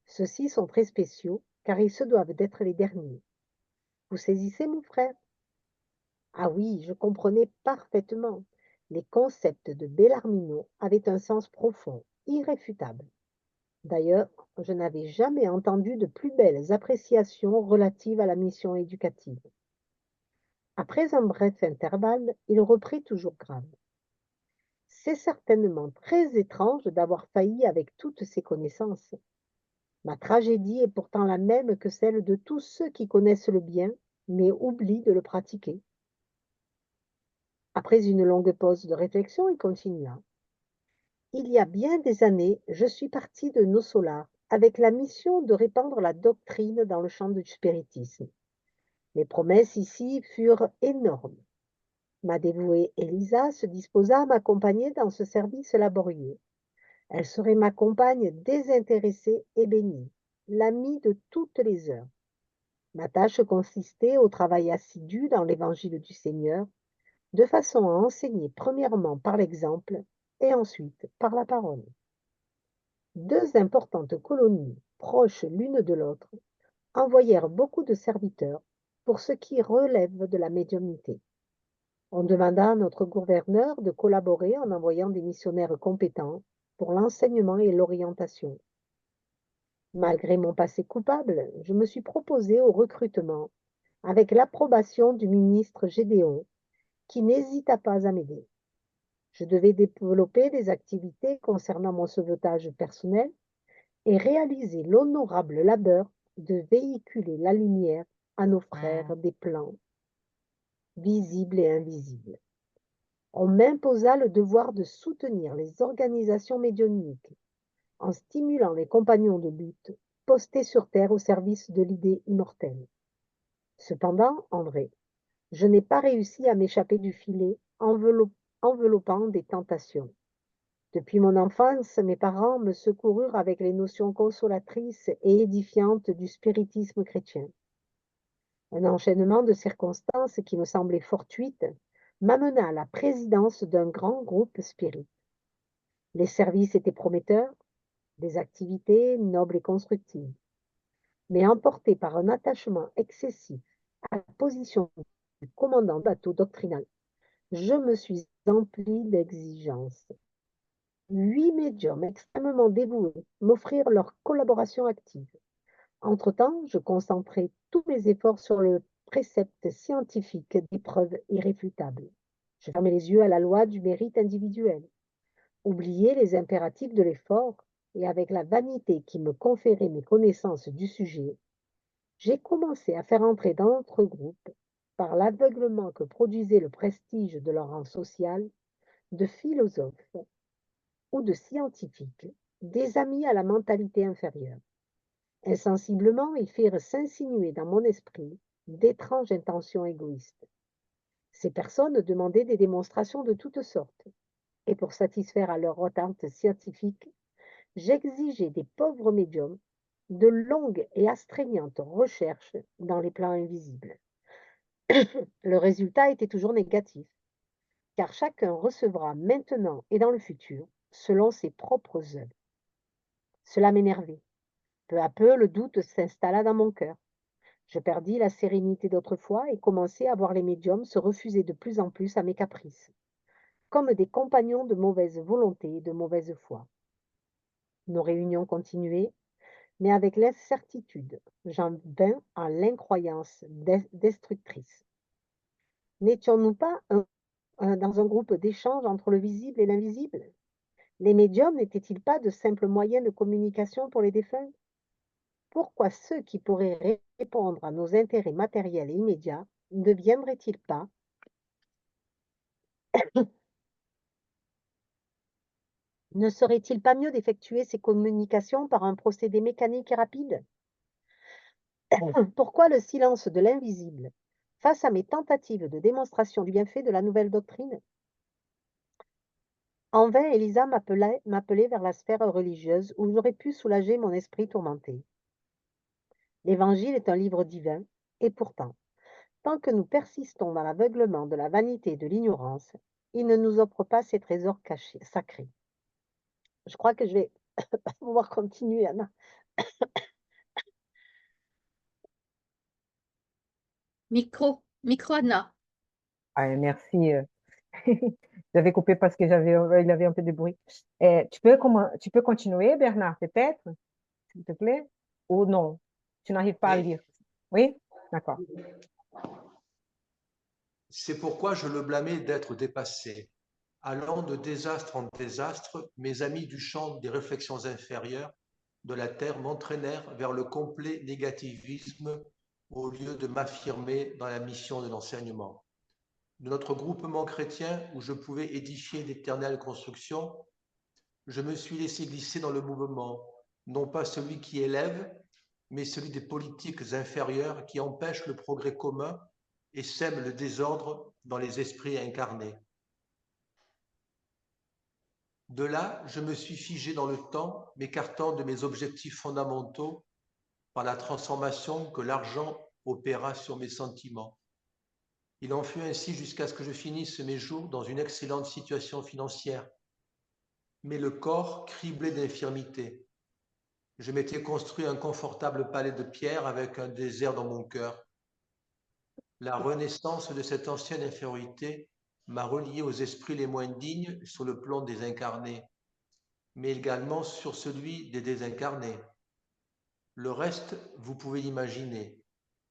Ceux-ci sont très spéciaux car ils se doivent d'être les derniers. Vous saisissez, mon frère? Ah oui, je comprenais parfaitement. Les concepts de Bellarmino avaient un sens profond, irréfutable. D'ailleurs, je n'avais jamais entendu de plus belles appréciations relatives à la mission éducative. Après un bref intervalle, il reprit toujours grave: c'est certainement très étrange d'avoir failli avec toutes ces connaissances. Ma tragédie est pourtant la même que celle de tous ceux qui connaissent le bien, mais oublient de le pratiquer. Après une longue pause de réflexion, il continua: il y a bien des années, je suis parti de Nossolar avec la mission de répandre la doctrine dans le champ du spiritisme. Les promesses ici furent énormes. Ma dévouée Elisa se disposa à m'accompagner dans ce service laborieux. Elle serait ma compagne désintéressée et bénie, l'amie de toutes les heures. Ma tâche consistait au travail assidu dans l'évangile du Seigneur, de façon à enseigner premièrement par l'exemple et ensuite par la parole. Deux importantes colonies, proches l'une de l'autre, envoyèrent beaucoup de serviteurs pour ce qui relève de la médiumnité. On demanda à notre gouverneur de collaborer en envoyant des missionnaires compétents pour l'enseignement et l'orientation. Malgré mon passé coupable, je me suis proposé au recrutement avec l'approbation du ministre Gédéon, qui n'hésita pas à m'aider. Je devais développer des activités concernant mon sauvetage personnel et réaliser l'honorable labeur de véhiculer la lumière à nos frères des plans, visibles et invisibles. On m'imposa le devoir de soutenir les organisations médiumniques en stimulant les compagnons de lutte postés sur terre au service de l'idée immortelle. Cependant, André, je n'ai pas réussi à m'échapper du filet enveloppant des tentations. Depuis mon enfance, mes parents me secoururent avec les notions consolatrices et édifiantes du spiritisme chrétien. Un enchaînement de circonstances qui me semblaient fortuites m'amena à la présidence d'un grand groupe spirit. Les services étaient prometteurs, des activités nobles et constructives. Mais emporté par un attachement excessif à la position du commandant bateau doctrinal, je me suis empli d'exigences. 8 médiums extrêmement dévoués m'offrirent leur collaboration active. Entre-temps, je concentrai tous mes efforts sur le précepte scientifique des preuves irréfutables. Je fermais les yeux à la loi du mérite individuel, oubliais les impératifs de l'effort, et avec la vanité qui me conférait mes connaissances du sujet, j'ai commencé à faire entrer dans notre groupe, par l'aveuglement que produisait le prestige de leur rang social, de philosophes ou de scientifiques, des amis à la mentalité inférieure. Insensiblement, ils firent s'insinuer dans mon esprit d'étranges intentions égoïstes. Ces personnes demandaient des démonstrations de toutes sortes, et pour satisfaire à leur attente scientifique, j'exigeais des pauvres médiums de longues et astreignantes recherches dans les plans invisibles. Le résultat était toujours négatif, car chacun recevra maintenant et dans le futur selon ses propres œuvres. Cela m'énervait. Peu à peu, le doute s'installa dans mon cœur. Je perdis la sérénité d'autrefois et commençai à voir les médiums se refuser de plus en plus à mes caprices, comme des compagnons de mauvaise volonté et de mauvaise foi. Nos réunions continuaient, mais avec l'incertitude, j'en vins à l'incroyance destructrice. N'étions-nous pas dans un groupe d'échange entre le visible et l'invisible? Les médiums n'étaient-ils pas de simples moyens de communication pour les défunts? Pourquoi ceux qui pourraient répondre à nos intérêts matériels et immédiats ne viendraient-ils pas Ne serait-il pas mieux d'effectuer ces communications par un procédé mécanique et rapide? Pourquoi le silence de l'invisible face à mes tentatives de démonstration du bienfait de la nouvelle doctrine? En vain, Elisa m'appelait vers la sphère religieuse où j'aurais pu soulager mon esprit tourmenté. L'Évangile est un livre divin, et pourtant, tant que nous persistons dans l'aveuglement de la vanité et de l'ignorance, il ne nous offre pas ses trésors cachés, sacrés. Je crois que je vais pouvoir continuer, Anna. Micro, Anna. Ah, merci. J'avais coupé parce que il avait un peu de bruit. Tu peux continuer, Bernard, peut-être, s'il te plaît? Ou non? Tu n'arrives pas à Oui. lire? Oui? D'accord. C'est pourquoi je le blâmais d'être dépassé. Allant de désastre en désastre, mes amis du champ des réflexions inférieures de la Terre m'entraînèrent vers le complet négativisme au lieu de m'affirmer dans la mission de l'enseignement. De notre groupement chrétien où je pouvais édifier d'éternelles constructions, je me suis laissé glisser dans le mouvement, non pas celui qui élève, mais celui des politiques inférieures qui empêchent le progrès commun et sèment le désordre dans les esprits incarnés. De là, je me suis figé dans le temps, m'écartant de mes objectifs fondamentaux par la transformation que l'argent opéra sur mes sentiments. Il en fut ainsi jusqu'à ce que je finisse mes jours dans une excellente situation financière, mais le corps criblé d'infirmités. Je m'étais construit un confortable palais de pierre avec un désert dans mon cœur. La renaissance de cette ancienne infériorité m'a relié aux esprits les moins dignes sur le plan des incarnés, mais également sur celui des désincarnés. Le reste, vous pouvez l'imaginer,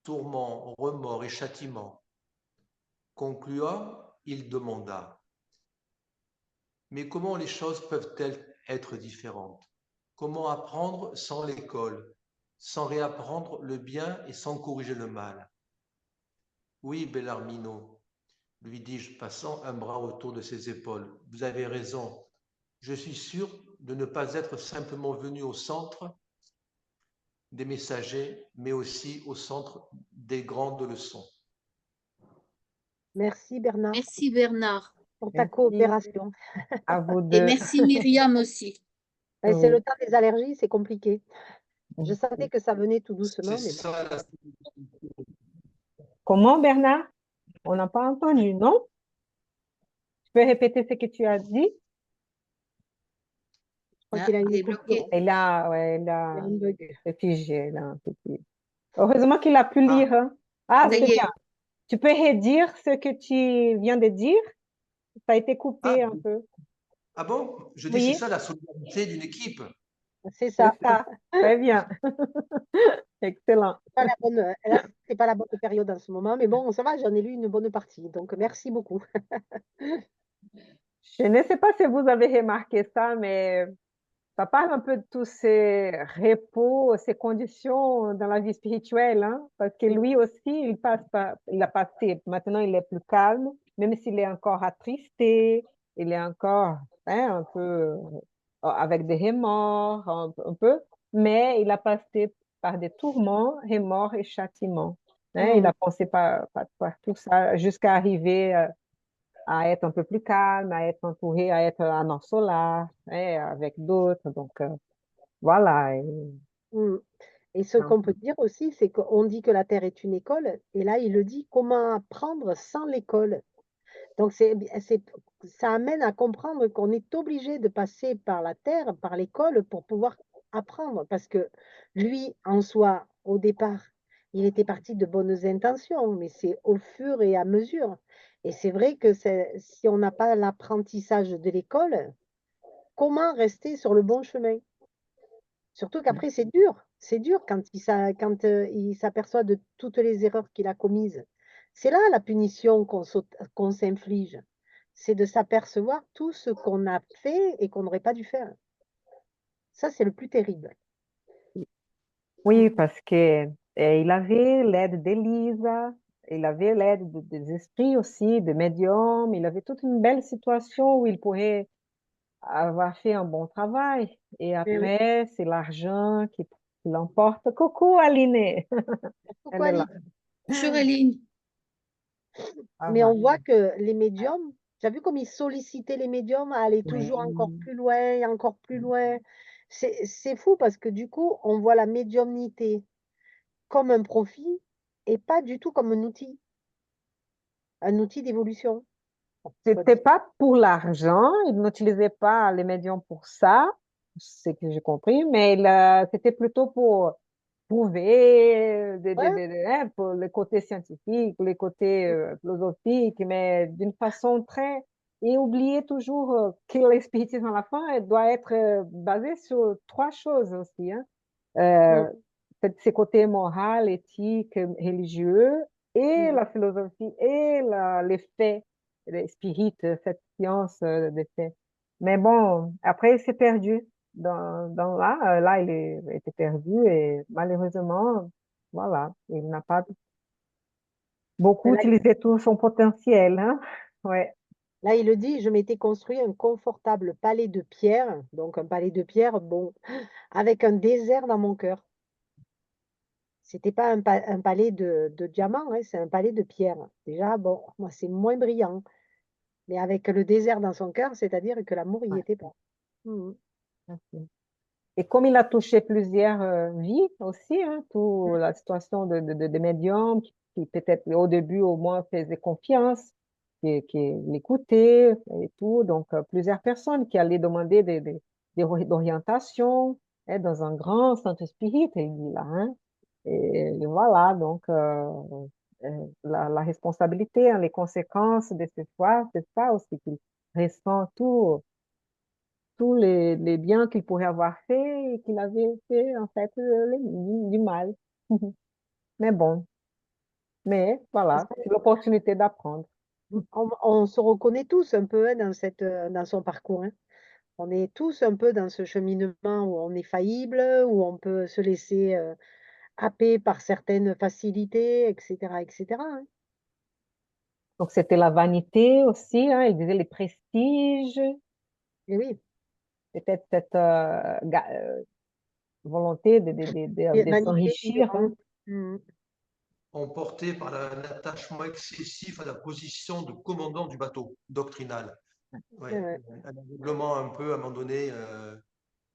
tourments, remords et châtiments. Concluant, il demanda, mais comment les choses peuvent-elles être différentes? Comment apprendre sans l'école, sans réapprendre le bien et sans corriger le mal? Oui, Bellarmino, lui dis-je, passant un bras autour de ses épaules, vous avez raison. Je suis sûr de ne pas être simplement venu au centre des messagers, mais aussi au centre des grandes leçons. Merci Bernard Merci Bernard. pour ta Merci coopération. à vous Et deux. merci Myriam aussi. C'est le Oui. temps des allergies, c'est compliqué. Je sentais que ça venait tout C'est doucement, mais bon. ça la Comment, Bernard? On n'a pas entendu, non? Tu peux répéter ce que tu as dit? crois Ah, qu'il a il une est bloqué. coupure. Ouais, Il y a un bug. c'est figé, là, un petit. Heureusement qu'il a pu lire, Ah, hein. Ah, Ça c'est y est, bien. Tu peux redire ce que tu viens de dire? Ça a été ah, coupé un peu. ah bon? Je dis, c'est Oui, ça la solidarité d'une équipe. C'est c'est ça. ça. Très bien. Excellent. Pas la bonne, là, c'est pas la bonne période en ce moment, mais bon, ça va, j'en ai lu une bonne partie. Donc, merci beaucoup. Je ne sais pas si vous avez remarqué ça, mais ça parle un peu de tous ces repos, ces conditions dans la vie spirituelle, hein, parce que Oui, lui aussi, il a passé, maintenant il est plus calme, même s'il est encore attristé, il est encore un peu avec des remords, un peu, mais il a passé par des tourments, remords et châtiments. Hein, il mmh, a passé par tout ça jusqu'à arriver à être un peu plus calme, à être entouré, à être en ensolar, hein, avec d'autres. Donc, voilà. mmh. Et ce qu'on peut dire aussi, c'est qu'on dit que la terre est une école, et là, il le dit, comment apprendre sans l'école? Donc, ça amène à comprendre qu'on est obligé de passer par la terre, par l'école, pour pouvoir apprendre. Parce que lui, en soi, au départ, il était parti de bonnes intentions, mais c'est au fur et à mesure. Et c'est vrai que si on n'a pas l'apprentissage de l'école, comment rester sur le bon chemin? Surtout qu'après, c'est dur quand il s'aperçoit de toutes les erreurs qu'il a commises. C'est là la punition qu'on s'inflige. C'est de s'apercevoir tout ce qu'on a fait et qu'on n'aurait pas dû faire. Ça, c'est le plus terrible. Mmh. Oui, parce que il avait l'aide d'Elisa, il avait l'aide des esprits aussi, des médiums, il avait toute une belle situation où il pourrait avoir fait un bon travail. Et Eh oui. après, c'est l'argent qui l'emporte. Coucou Aline, Pourquoi elle est Ali? là. bonjour Aline. Ah, Mais on voilà. voit que les médiums, tu as vu comme ils sollicitaient les médiums à aller toujours encore Oui. plus loin et encore plus loin. C'est fou parce que du coup, on voit la médiumnité comme un profit et pas du tout comme un outil d'évolution. C'était pas pour l'argent, il n'utilisait pas les médiums pour ça, c'est que j'ai compris, mais c'était plutôt pour prouver Ouais, pour le côté scientifique, le côté philosophique, mais d'une façon très... Et oublier toujours que l'espiritisme à la fin doit être basé sur trois choses aussi, hein. mmh, Euh, ces côtés moral, éthique, religieux, et mmh. la philosophie, et les faits, les spirites, cette science des faits. Mais bon, après, il s'est perdu. Là, était perdu et malheureusement, voilà, il n'a pas beaucoup Mais utilisé tout son potentiel, hein. Ouais. là, il le dit: «Je m'étais construit un confortable palais de pierre», donc un palais de pierre, bon, avec un désert dans mon cœur. C'était pas un palais de diamants, hein, c'est un palais de pierre. Déjà, bon, moi, c'est moins brillant, mais avec le désert dans son cœur, c'est-à-dire que l'amour y Ouais. était pas. Mmh mh. Ok. Et comme il a touché plusieurs vies aussi, hein, toute la situation de médium, qui peut-être au début au moins faisait confiance, qui l'écoutait et tout, donc plusieurs personnes qui allaient demander d'orientation dans un grand centre spirit, il dit là, hein. Et voilà, donc la responsabilité, hein, les conséquences de ce choix, c'est ça aussi qu'il ressent tous les biens qu'il pourrait avoir fait et qu'il avait fait en fait du mal. Mais bon, mais Parce voilà, qu'on c'est l'opportunité d'apprendre. on se reconnaît tous un peu, hein, dans son parcours, hein. On est tous un peu dans ce cheminement où on est faillible, où on peut se laisser, happer par certaines facilités et cetera, hein. Donc c'était la vanité aussi, hein, il disait les prestiges, Et oui, peut-être cette volonté et de vanité, s'enrichir, hein. ignorance. Mmh mh. Emporté par un attachement excessif à la position de commandant du bateau, doctrinal. Ouais, Ouais, ouais. un aveuglement un peu à un moment donné,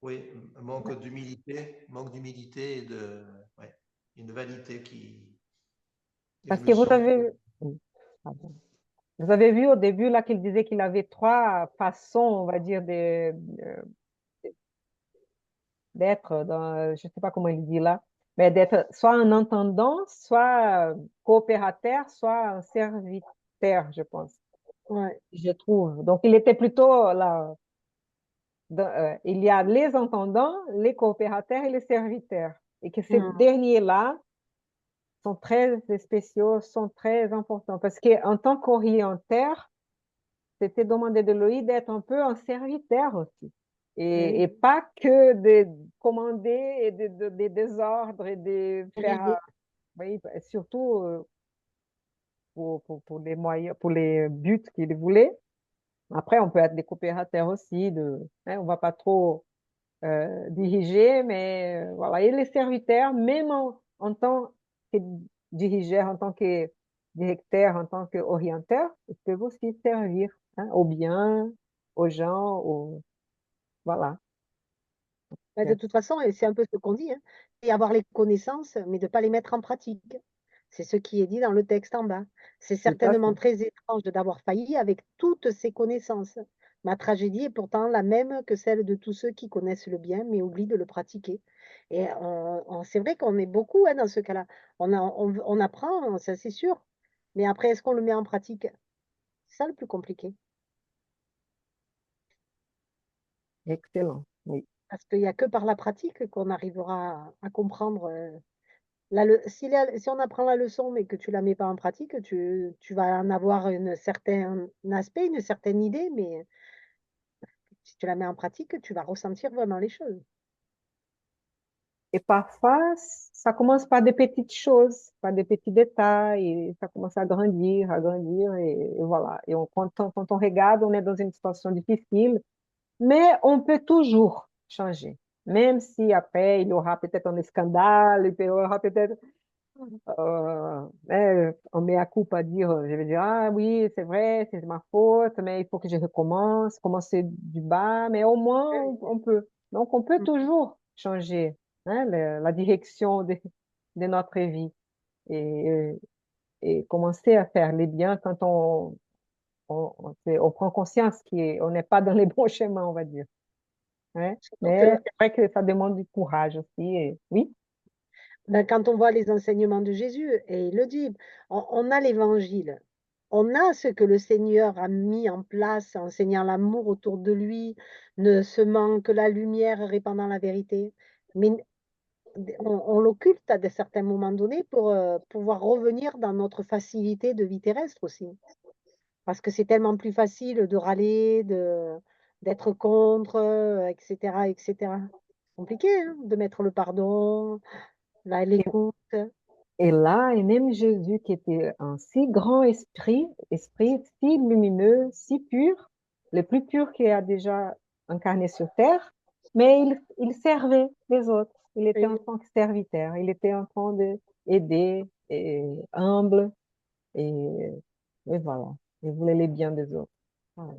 oui, un manque d'humilité et ouais, une vanité qui est Parce venue que vous s'emporter. avez, pardon. Vous avez vu au début là qu'il disait qu'il avait trois façons, on va dire, d'être dans, je ne sais pas comment il dit là, mais d'être soit un entendant, soit coopérateur, soit un serviteur, je pense, Ouais. je trouve. Donc, il était plutôt là. Il y a les entendants, les coopérateurs et les serviteurs. Et que ces Mm. derniers-là sont très spéciaux, sont très importants. Parce qu'en tant qu'orienteur, c'était demandé de lui d'être un peu un serviteur aussi. Oui. Et pas que de commander et de désordre et de faire, L'idée. oui, surtout pour les moyens, pour les buts qu'il voulait. Après, on peut être des coopérateurs aussi, on ne va pas trop diriger, mais voilà. Et les serviteurs, même en tant que dirigeur, en tant que directeur, en tant qu'orienteur, ils peuvent aussi servir au bien, aux gens, voilà. Mais de toute façon, et c'est un peu ce qu'on dit, hein, c'est avoir les connaissances, mais de ne pas les mettre en pratique. C'est ce qui est dit dans le texte en bas. C'est Tout à certainement fait. très étrange d'avoir failli avec toutes ces connaissances. Ma tragédie est pourtant la même que celle de tous ceux qui connaissent le bien, mais oublient de le pratiquer. Et c'est vrai qu'on est beaucoup hein, dans ce cas-là. On apprend, ça c'est sûr, mais après, est-ce qu'on le met en pratique? C'est ça le plus compliqué. Excellent. Oui. Parce qu'il n'y a que par la pratique qu'on arrivera à comprendre. Si on apprend la leçon, mais que tu la mets pas en pratique, tu vas en avoir une certain aspect, une certaine idée, mais si tu la mets en pratique, tu vas ressentir vraiment les choses. Et parfois, ça commence par des petites choses, par des petits détails, et ça commence à grandir, et voilà. Et quand on regarde, on est dans une situation difficile, mais on peut toujours changer. Même si après, il y aura peut-être un scandale, il y aura peut-être on met à coup à dire, je vais dire, ah oui, c'est vrai, c'est ma faute, mais il faut que je recommence, commencer du bas, mais au moins on peut. Donc on peut Mmh. toujours changer la direction de notre vie et, et commencer à faire les biens quand on prend conscience qu'on n'est pas dans les bons chemins, on va dire. Hein. Surtout Mais que, c'est vrai que ça demande du courage aussi. Oui, ben, quand on voit les enseignements de Jésus, et il le dit, on a l'évangile, on a ce que le Seigneur a mis en place, enseignant l'amour autour de lui, ne semant que la lumière, répandant la vérité. Mais on l'occulte à des certains moments donnés pour, pouvoir revenir dans notre facilité de vie terrestre aussi. Parce que c'est tellement plus facile de râler, d'être contre, et cetera, et cetera. Compliqué, hein, de mettre le pardon, l'écoute. et là, et même Jésus qui était un si grand esprit si lumineux, si pur, le plus pur qui a déjà incarné sur terre, mais il servait les autres. Il était en Oui. tant que serviteur. Il était en train d'aider, et humble, et, et voilà. Il voulait les biens des autres. Voilà.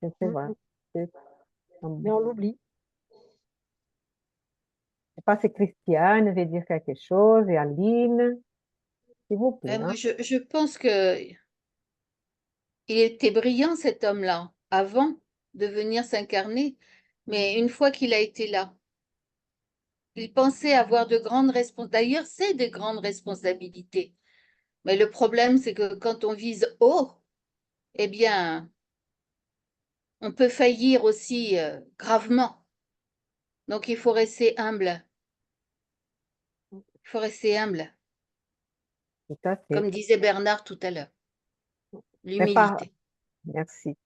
C'est Mmh vrai. mh. C'est, Mais on l'oublie. je sais pas si Christiane veut dire quelque chose, et Aline, s'il vous plaît. Moi, Hein. je pense que il était brillant, cet homme-là, avant de venir s'incarner, mais une fois qu'il a été là, il pensait avoir de grandes responsabilités. D'ailleurs, c'est de grandes responsabilités. Mais le problème, c'est que quand on vise haut, eh bien, on peut faillir aussi gravement. Donc, il faut rester humble. Il faut rester humble, Tout à fait. comme disait Bernard tout à l'heure. Mais pas, L'humilité. merci.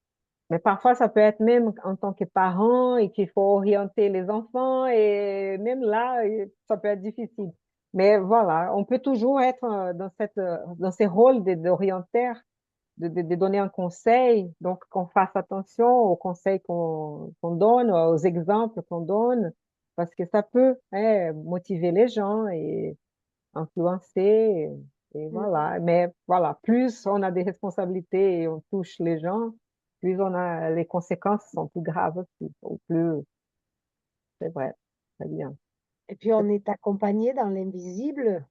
Mais parfois, ça peut être même en tant que parent et qu'il faut orienter les enfants et même là, ça peut être difficile. Mais voilà, on peut toujours être dans ces rôles d'orientateur, de donner un conseil, donc qu'on fasse attention aux conseils qu'on donne, aux exemples qu'on donne, parce que ça peut motiver les gens et influencer. Et Mmh mh. voilà. Mais voilà, plus on a des responsabilités et on touche les gens, plus on a les conséquences sont plus graves aussi. Ou plus, c'est vrai. Très bien. Et puis on est accompagné dans l'invisible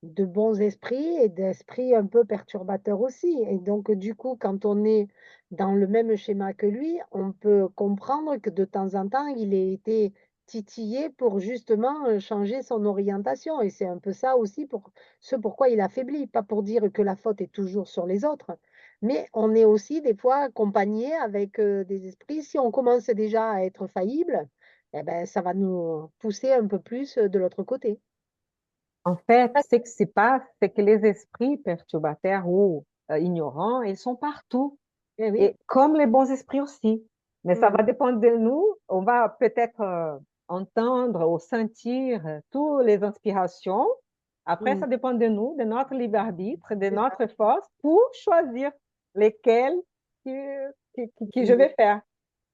de bons esprits et d'esprits un peu perturbateurs aussi. Et donc du coup, quand on est dans le même schéma que lui, on peut comprendre que de temps en temps, il ait été titiller pour justement, changer son orientation et c'est un peu ça aussi pourquoi il affaiblit. Pas pour dire que la faute est toujours sur les autres, mais on est aussi des fois accompagné avec, des esprits. Si on commence déjà à être faillible, eh ben, ça va nous pousser un peu plus, de l'autre côté. En fait, ce qui se passe, c'est que les esprits perturbateurs ou ignorants, ils sont partout. Eh oui. Et comme les bons esprits aussi. Mais ça va Mmh. dépendre de nous. On va peut-être entendre ou sentir toutes les inspirations. Après, Mmh. ça dépend de nous, de notre libre arbitre, de C'est ça. notre force pour choisir lesquelles que je Mmh. vais faire. Mmh.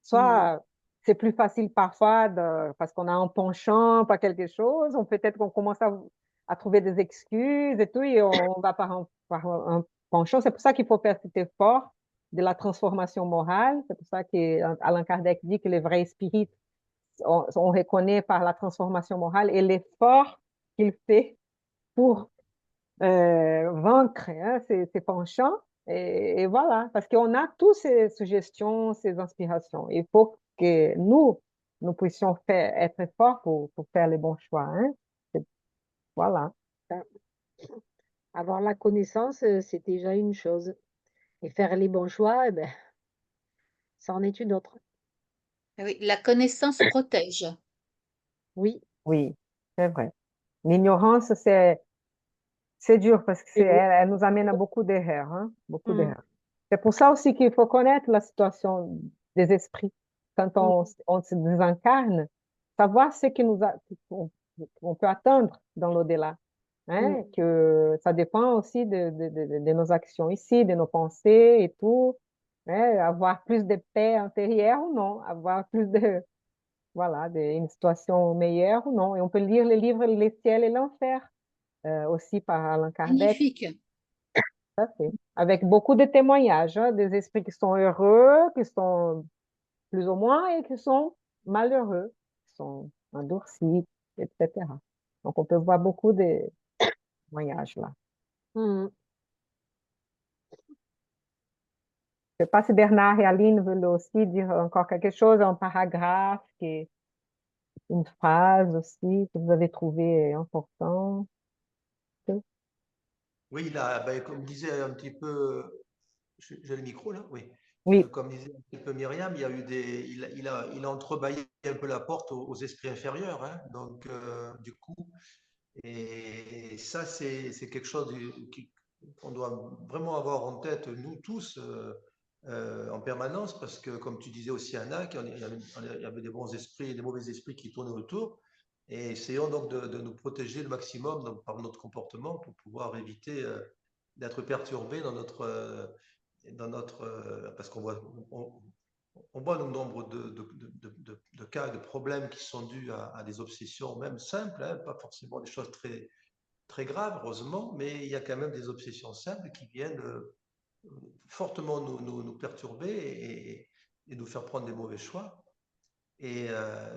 Soit c'est plus facile parfois parce qu'on a un penchant, pas quelque chose, peut-être qu'on commence à trouver des excuses et tout, et on va par un penchant. C'est pour ça qu'il faut faire cet effort de la transformation morale. C'est pour ça qu'Alain Kardec dit que les vrais spirites, on reconnaît par la transformation morale et l'effort qu'il fait pour vaincre ces penchants. Et voilà, parce qu'on a tous ces suggestions, ces inspirations. Il faut que nous puissions être forts pour faire les bons choix. Hein. Voilà. Ça. Avoir la connaissance, c'est déjà une chose et faire les bons choix, eh beh, ça en est une autre. Oui, la connaissance protège. Oui, Oui, c'est vrai. L'ignorance, c'est dur parce que c'est beau. elle nous amène à beaucoup d'erreurs, hein, beaucoup Mmh. d'erreurs. C'est pour ça aussi qu'il faut connaître la situation des esprits. Quand Mmh. on se désincarne, savoir ce que qu'on peut attendre dans l'au-delà. Mmh. Hein, que ça dépend aussi de nos actions ici, de nos pensées et tout. Hein, avoir plus de paix intérieure ou non, avoir plus voilà, une situation meilleure ou non. Et on peut lire les livres Les ciels et l'enfer aussi par Alain Kardec, Magnifique. tout à fait. Avec beaucoup de témoignages, hein, des esprits qui sont heureux, qui sont plus ou moins, et qui sont malheureux, qui sont endurcis, etc. Donc, on peut voir beaucoup de témoignages là. Mmh. Je ne sais pas si Bernard et Aline veulent aussi dire encore quelque chose, un paragraphe, une phrase aussi que vous avez trouvé important. Oui, là, ben, comme disait un petit peu, j'ai le micro là, oui. Oui, Comme disait un petit peu Myriam, il y a eu il a entrebâillé un peu la porte aux esprits inférieurs, hein. Donc, du coup, et ça, c'est quelque chose qu'on doit vraiment avoir en tête, nous tous, en permanence, parce que, comme tu disais aussi, Anna, il y avait des bons esprits et des mauvais esprits qui tournaient autour. Et essayons donc de nous protéger le maximum donc, par notre comportement pour pouvoir éviter d'être perturbés dans notre parce qu'on voit, on voit le nombre de cas, de problèmes qui sont dus à des obsessions, même simples, hein, pas forcément des choses très graves, heureusement, mais il y a quand même des obsessions simples qui viennent fortement nous perturber et nous faire prendre des mauvais choix. Et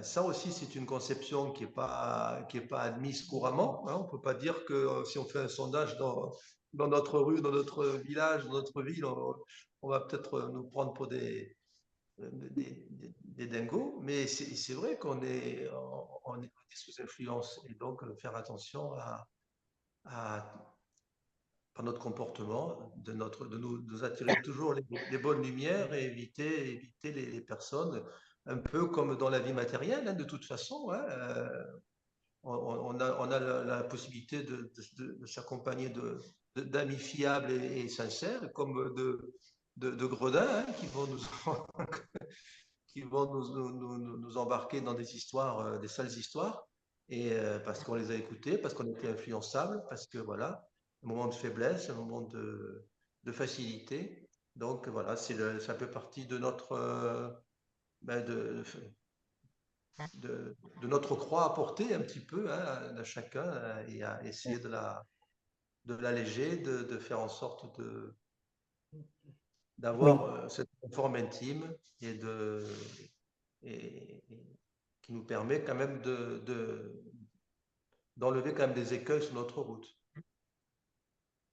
ça aussi, c'est une conception qui est pas admise couramment, hein. On ne peut pas dire que si on fait un sondage dans notre rue, dans notre village, dans notre ville, on va peut-être nous prendre pour des dingos, mais c'est vrai on est sous influence et donc faire attention à par notre comportement, de nous attirer toujours les bonnes lumières et éviter les personnes, un peu comme dans la vie matérielle, hein, de toute façon. Hein, on a la possibilité de s'accompagner d'amis fiables et sincères, comme de gredins hein, qui vont qui vont nous embarquer dans des histoires, des sales histoires, et parce qu'on les a écoutés, parce qu'on était influençables, parce que voilà, un moment de faiblesse, un moment de facilité. Donc voilà, ça fait partie de notre, ben, de notre croix à porter un petit peu hein, à chacun et à essayer de l'alléger, de faire en sorte oui. d'avoir cette forme intime et et qui nous permet quand même d'enlever quand même des écueils sur notre route.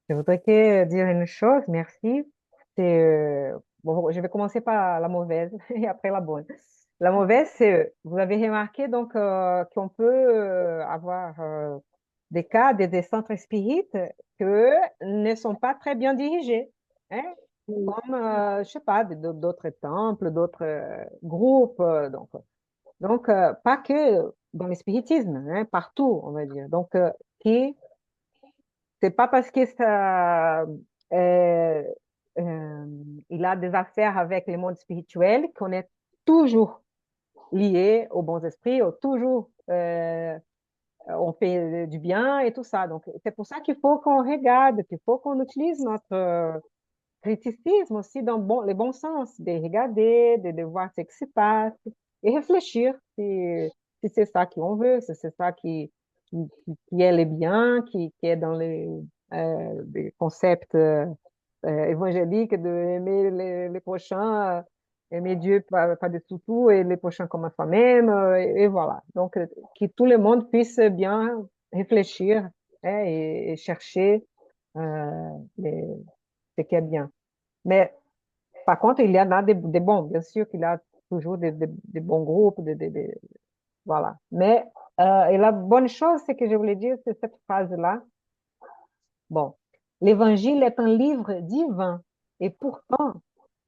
Je voudrais que dire une chose, merci. C'est, bon, je vais commencer par la mauvaise et après la bonne. La mauvaise, c'est eux. Vous avez remarqué donc qu'on peut avoir des cas, des centres spirites que ne sont pas très bien dirigés, hein, Oui, comme, je sais pas, d'autres temples, d'autres groupes. Donc, pas que dans le spiritisme, hein, partout, on va dire. Donc, qui, c'est pas parce que ça, euh, euh, il a des affaires avec le monde spirituel qu'on est toujours lié aux bons esprits, toujours on fait du bien et tout ça. Donc, c'est pour ça qu'il faut qu'on regarde, qu'il faut qu'on utilise notre criticisme aussi dans les bons sens, de regarder, de voir ce qui se passe et réfléchir si c'est ça qu'on veut, si c'est ça qui est le bien, qui est dans les concepts évangéliques de aimer les prochains, aimer Dieu par-dessus tout et les prochains comme soi-même, et voilà. Donc, que tout le monde puisse bien réfléchir, hein, et chercher les- ce qui est bien. Mais par contre, il y en a des bons, bien sûr qu'il y a toujours des bons groupes, voilà. Mais et la bonne chose, c'est que je voulais dire, c'est cette phrase-là. Bon, l'Évangile est un livre divin et pourtant,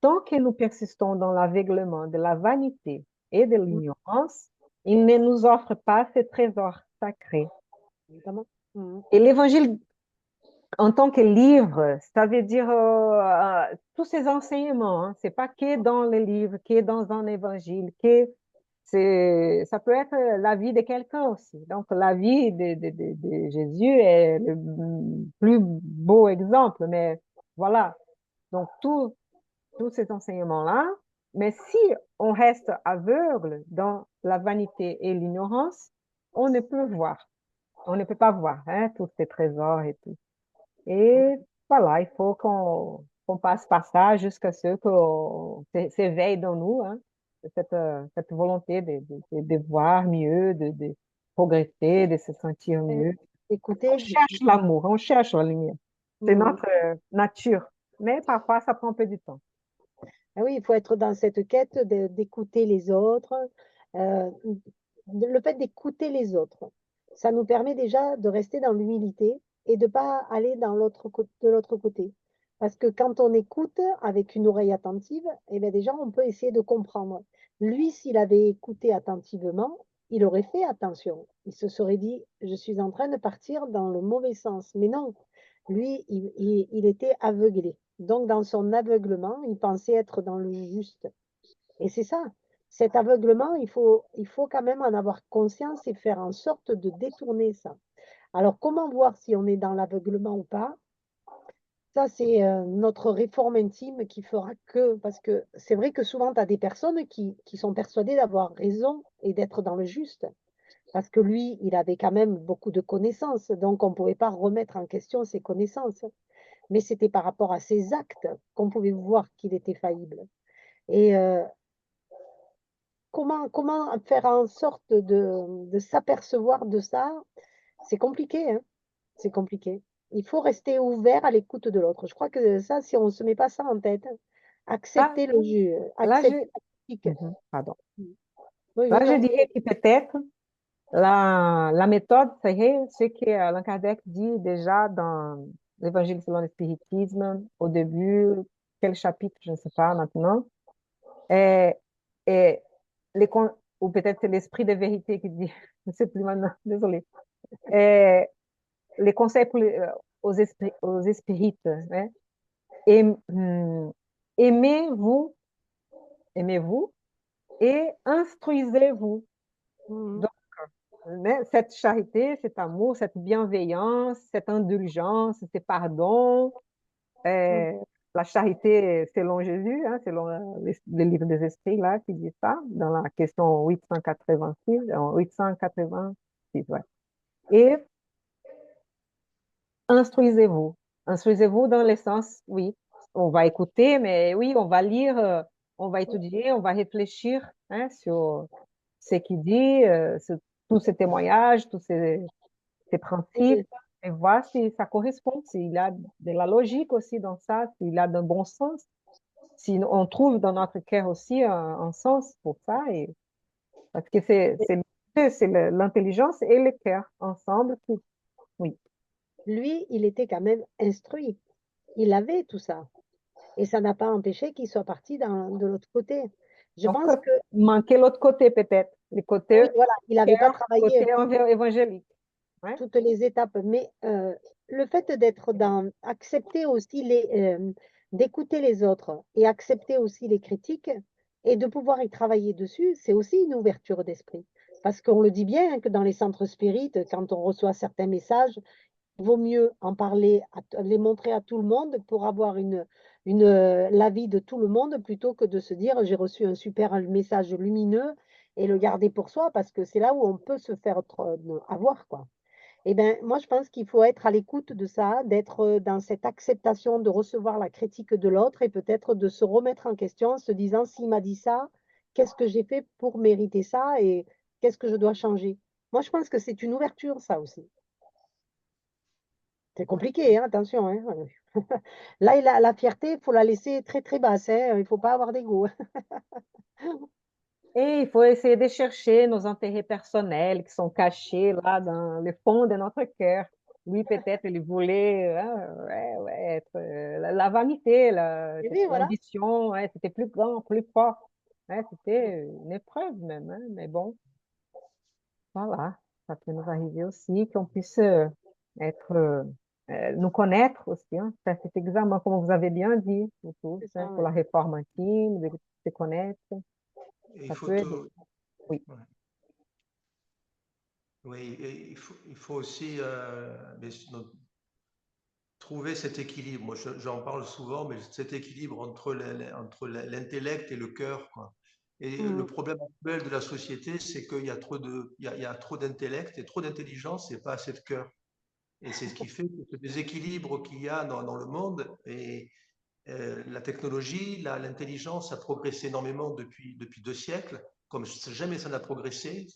tant que nous persistons dans l'aveuglement de la vanité et de l'ignorance, il ne nous offre pas ce trésor sacré. évidemment. Mhm. Et l'Évangile en tant que livre, ça veut dire tous ces enseignements, hein, c'est pas que dans les livres, que dans un évangile, ça peut être la vie de quelqu'un aussi. Donc, la vie de Jésus est le plus beau exemple, mais voilà. Donc, tous ces enseignements-là, mais si on reste aveugle dans la vanité et l'ignorance, on ne peut voir, on ne peut pas voir, hein, tous ces trésors et tout. Et voilà, il faut qu'on passe par ça jusqu'à ce qu'on s'éveille dans nous, hein, cette volonté de voir mieux, de progresser, de se sentir Euh, mieux. On Écoutez, cherche l'amour, on cherche la lumière. C'est mhm. notre nature. Mais parfois, ça prend un peu du temps. Ah oui, il faut être dans cette quête d'écouter les autres. Euh, le fait d'écouter les autres, ça nous permet déjà de rester dans l'humilité et de ne pas aller de l'autre côté. Parce que quand on écoute avec une oreille attentive, eh bien déjà, on peut essayer de comprendre. Lui, s'il avait écouté attentivement, il aurait fait attention. Il se serait dit, je suis en train de partir dans le mauvais sens. Mais non, lui, il était aveuglé. Donc, dans son aveuglement, il pensait être dans le juste. Et c'est ça. Cet aveuglement, il faut quand même en avoir conscience et faire en sorte de détourner ça. Alors, comment voir si on est dans l'aveuglement ou pas? Ça, c'est notre réforme intime qui fera que, parce que c'est vrai que souvent, tu as des personnes qui sont persuadées d'avoir raison et d'être dans le juste. Parce que lui, il avait quand même beaucoup de connaissances, donc on ne pouvait pas remettre en question ses connaissances. Mais c'était par rapport à ses actes qu'on pouvait voir qu'il était faillible. Et comment faire en sorte de s'apercevoir de ça? C'est compliqué, hein? C'est compliqué. Il faut rester ouvert à l'écoute de l'autre. Je crois que ça, si on ne se met pas ça en tête, Là, accepter le jeu, là, accepter la critique. Mhm, pardon. Oui, oui, Là, je non. dirais que peut-être la méthode serait ce que Allan Kardec dit déjà dans l'Évangile selon le spiritisme, au début, quel chapitre, je ne sais pas maintenant, et, et ou peut-être c'est l'esprit de vérité qui dit, je ne sais plus maintenant, désolé, et les conseils aux spirites, hein, et, aimez-vous, aimez-vous et instruisez-vous. Mhm. Donc, mais cette charité, cet amour, cette bienveillance, cette indulgence, ce pardon, Mhm. euh, la charité selon Jésus, hein, selon le livre des esprits là, qui dit ça, dans la question 886, 886, ouais. Et instruisez-vous. Instruisez-vous dans le sens, oui, on va écouter, mais oui, on va lire, on va étudier, on va réfléchir, hein, sur ce qu'il dit, sur tous ces témoignages, tous ces principes, Et et voir si ça correspond, s'il y a de la logique aussi dans ça, s'il y a d'un bon sens. si on trouve dans notre cœur aussi un sens pour ça, et, parce que c'est l'intelligence et le cœur ensemble qui, oui. Lui, il était quand même instruit. Il avait tout ça. Et ça n'a pas empêché qu'il soit parti de l'autre côté. Je Donc, pense que, manquer l'autre côté peut-être, le côté oui, voilà, il n'avait pas cœur, travaillé côté évangélique. Ouais. toutes les étapes, mais le fait d'être accepter aussi d'écouter les autres et accepter aussi les critiques et de pouvoir y travailler dessus, c'est aussi une ouverture d'esprit. Parce qu'on le dit bien hein, que dans les centres spirites, quand on reçoit certains messages, il vaut mieux en parler, les montrer à tout le monde pour avoir l'avis de tout le monde plutôt que de se dire j'ai reçu un super message lumineux et le garder pour soi parce que c'est là où on peut se faire avoir, quoi. Eh bien, moi, je pense qu'il faut être à l'écoute de ça, d'être dans cette acceptation de recevoir la critique de l'autre et peut-être de se remettre en question en se disant s'il m'a dit ça, qu'est-ce que j'ai fait pour mériter ça et qu'est-ce que je dois changer? Moi, je pense que c'est une ouverture, ça aussi. C'est compliqué, hein, attention, hein. Là, la fierté, il faut la laisser très, très basse, hein. Il ne faut pas avoir d'ego. Et il faut essayer de chercher nos intérêts personnels qui sont cachés là dans le fond de notre cœur. Lui, peut-être, il voulait être la vanité, Et oui, voilà. l'ambition, ouais, c'était plus grand, plus fort. Ouais, c'était une épreuve même, hein, mais bon, voilà, ça peut nous arriver aussi, qu'on puisse être, nous connaître aussi, hein, faire cet examen, comme vous avez bien dit, pour tous, C'est hein, ça, pour ouais. la réforme intime, de se connaître, Et il ça faut peut aider. Oui. ouais. Oui, et il faut aussi trouver cet équilibre. Moi, j'en parle souvent, mais cet équilibre entre l'intellect et le cœur, quoi. Et le Mhm. problème actuel de la société, c'est qu'il y a il y a trop d'intellect et trop d'intelligence et pas assez de cœur. Et c'est ce qui fait que ce déséquilibre qu'il y a dans le monde et la technologie, l'intelligence a progressé énormément depuis 2 siècles, comme jamais ça n'a progressé.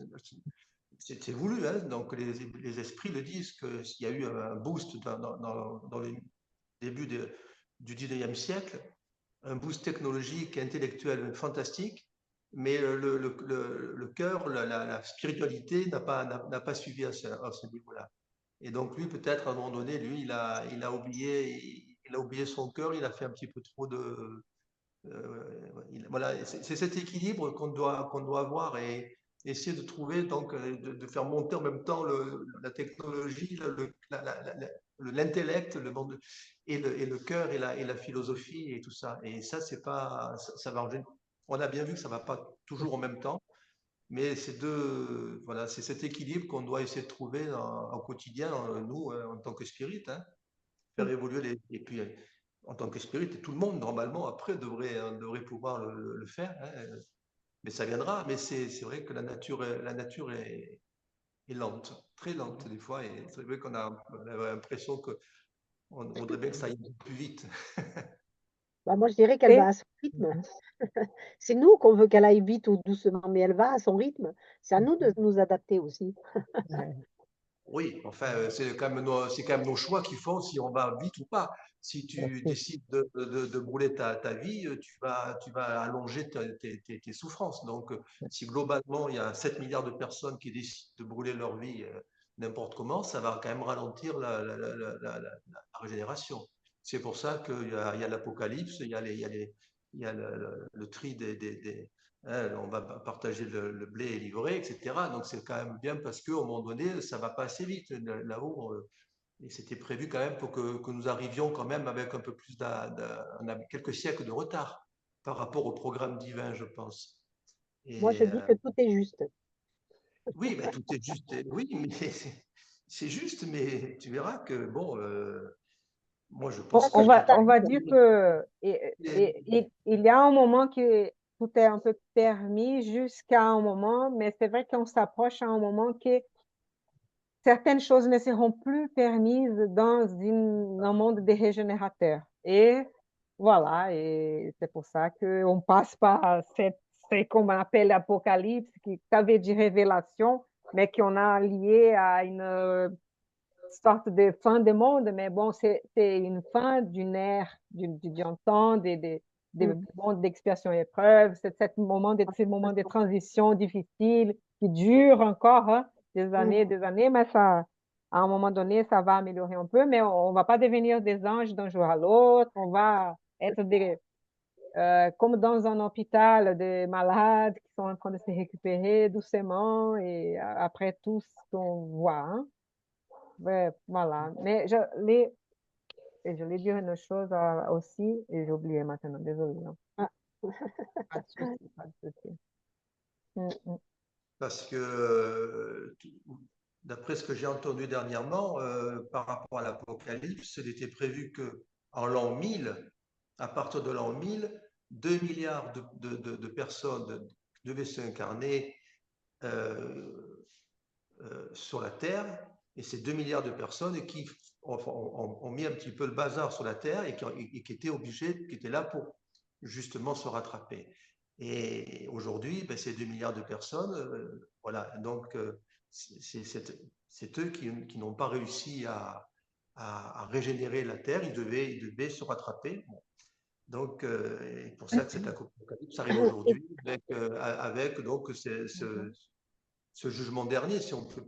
C'est voulu, hein, donc les esprits le disent qu'il y a eu un boost dans le début du 19e siècle, un boost technologique et intellectuel fantastique, mais le cœur, la spiritualité n'a pas suivi à ce niveau-là. Et donc lui, peut-être à un moment donné, lui, il a oublié son cœur, il a fait un petit peu trop de, voilà, c'est cet équilibre qu'on doit avoir et essayer de trouver, donc, de faire monter en même temps la technologie, l'intellect, le monde, et le cœur et la philosophie et tout ça. Et ça, c'est pas, ça va on a bien vu que ça va pas toujours en même temps, mais voilà, c'est cet équilibre qu'on doit essayer de trouver au quotidien, nous, en tant que spirit, hein, faire évoluer et puis en tant que spirit, tout le monde normalement après devrait pouvoir le faire, hein, mais ça viendra. Mais c'est vrai que la nature est lente, très lente des fois, et c'est vrai on a l'impression qu'on voudrait bien que ça aille plus vite. Bah, moi, je dirais qu'elle va Et à son rythme. C'est nous qu'on veut qu'elle aille vite ou doucement, mais elle va à son rythme. C'est à nous de nous adapter aussi. Oui, enfin, c'est quand même nos choix qui font si on va vite ou pas. Si tu merci. décides de brûler ta vie, tu vas allonger tes souffrances. Donc, si globalement, il y a 7 milliards de personnes qui décident de brûler leur vie n'importe comment, ça va quand même ralentir la régénération. C'est pour ça il y a l'Apocalypse, il y a le tri hein, on va partager le blé et livrer, etc. Donc c'est quand même bien parce qu'à un moment donné, ça va pas assez vite là-haut. Et c'était prévu quand même pour que nous arrivions quand même avec un peu plus on a quelques siècles de retard par rapport au programme divin, je pense. Moi, Et je dis que tout est juste. oui, ben, tout est juste. Oui, mais c'est juste, mais tu verras que bon, moi je pense Chaque jour, On va dire que il y a un moment que tout est un peu permis jusqu'à un moment, mais c'est vrai qu'on s'approche à un moment que certaines choses ne seront plus permises dans un monde de régénérateurs. Et voilà, et c'est pour ça qu'on passe par c'est comme on appelle l'Apocalypse, qui avait de révélation, mais qu'on a lié à une sorte de fin du monde, mais bon, c'est une fin d'une ère, d'un temps, des moments d'expiation et épreuve, ces moments de transition difficiles qui durent encore hein, des années, mais ça, à un moment donné, ça va améliorer un peu, mais on ne va pas devenir des anges d'un jour à l'autre, on va être comme dans un hôpital, des malades qui sont en train de se récupérer doucement et après tout ce qu'on voit. Hein. Ouais, voilà. Mais je voulais dire une chose aussi et j'ai oublié maintenant. Désolée. Hein. Ah. Pas de souci, pas de souci. Parce que, d'après ce que j'ai entendu dernièrement, par rapport à l'Apocalypse, il était prévu que en l'an 1000, à partir de l'an 1000, 2 milliards de personnes devaient s'incarner sur la Terre, et ces 2 milliards de personnes qui ont mis un petit peu le bazar sur la Terre et qui étaient obligés, qui étaient là pour justement se rattraper. Et aujourd'hui, ben, ces 2 milliards de personnes, voilà, donc c'est eux qui n'ont pas réussi à régénérer la Terre, ils devaient se rattraper. Bon. Donc, c'est pour ça que cet apocalypse arrive aujourd'hui avec donc ce jugement dernier, si on peut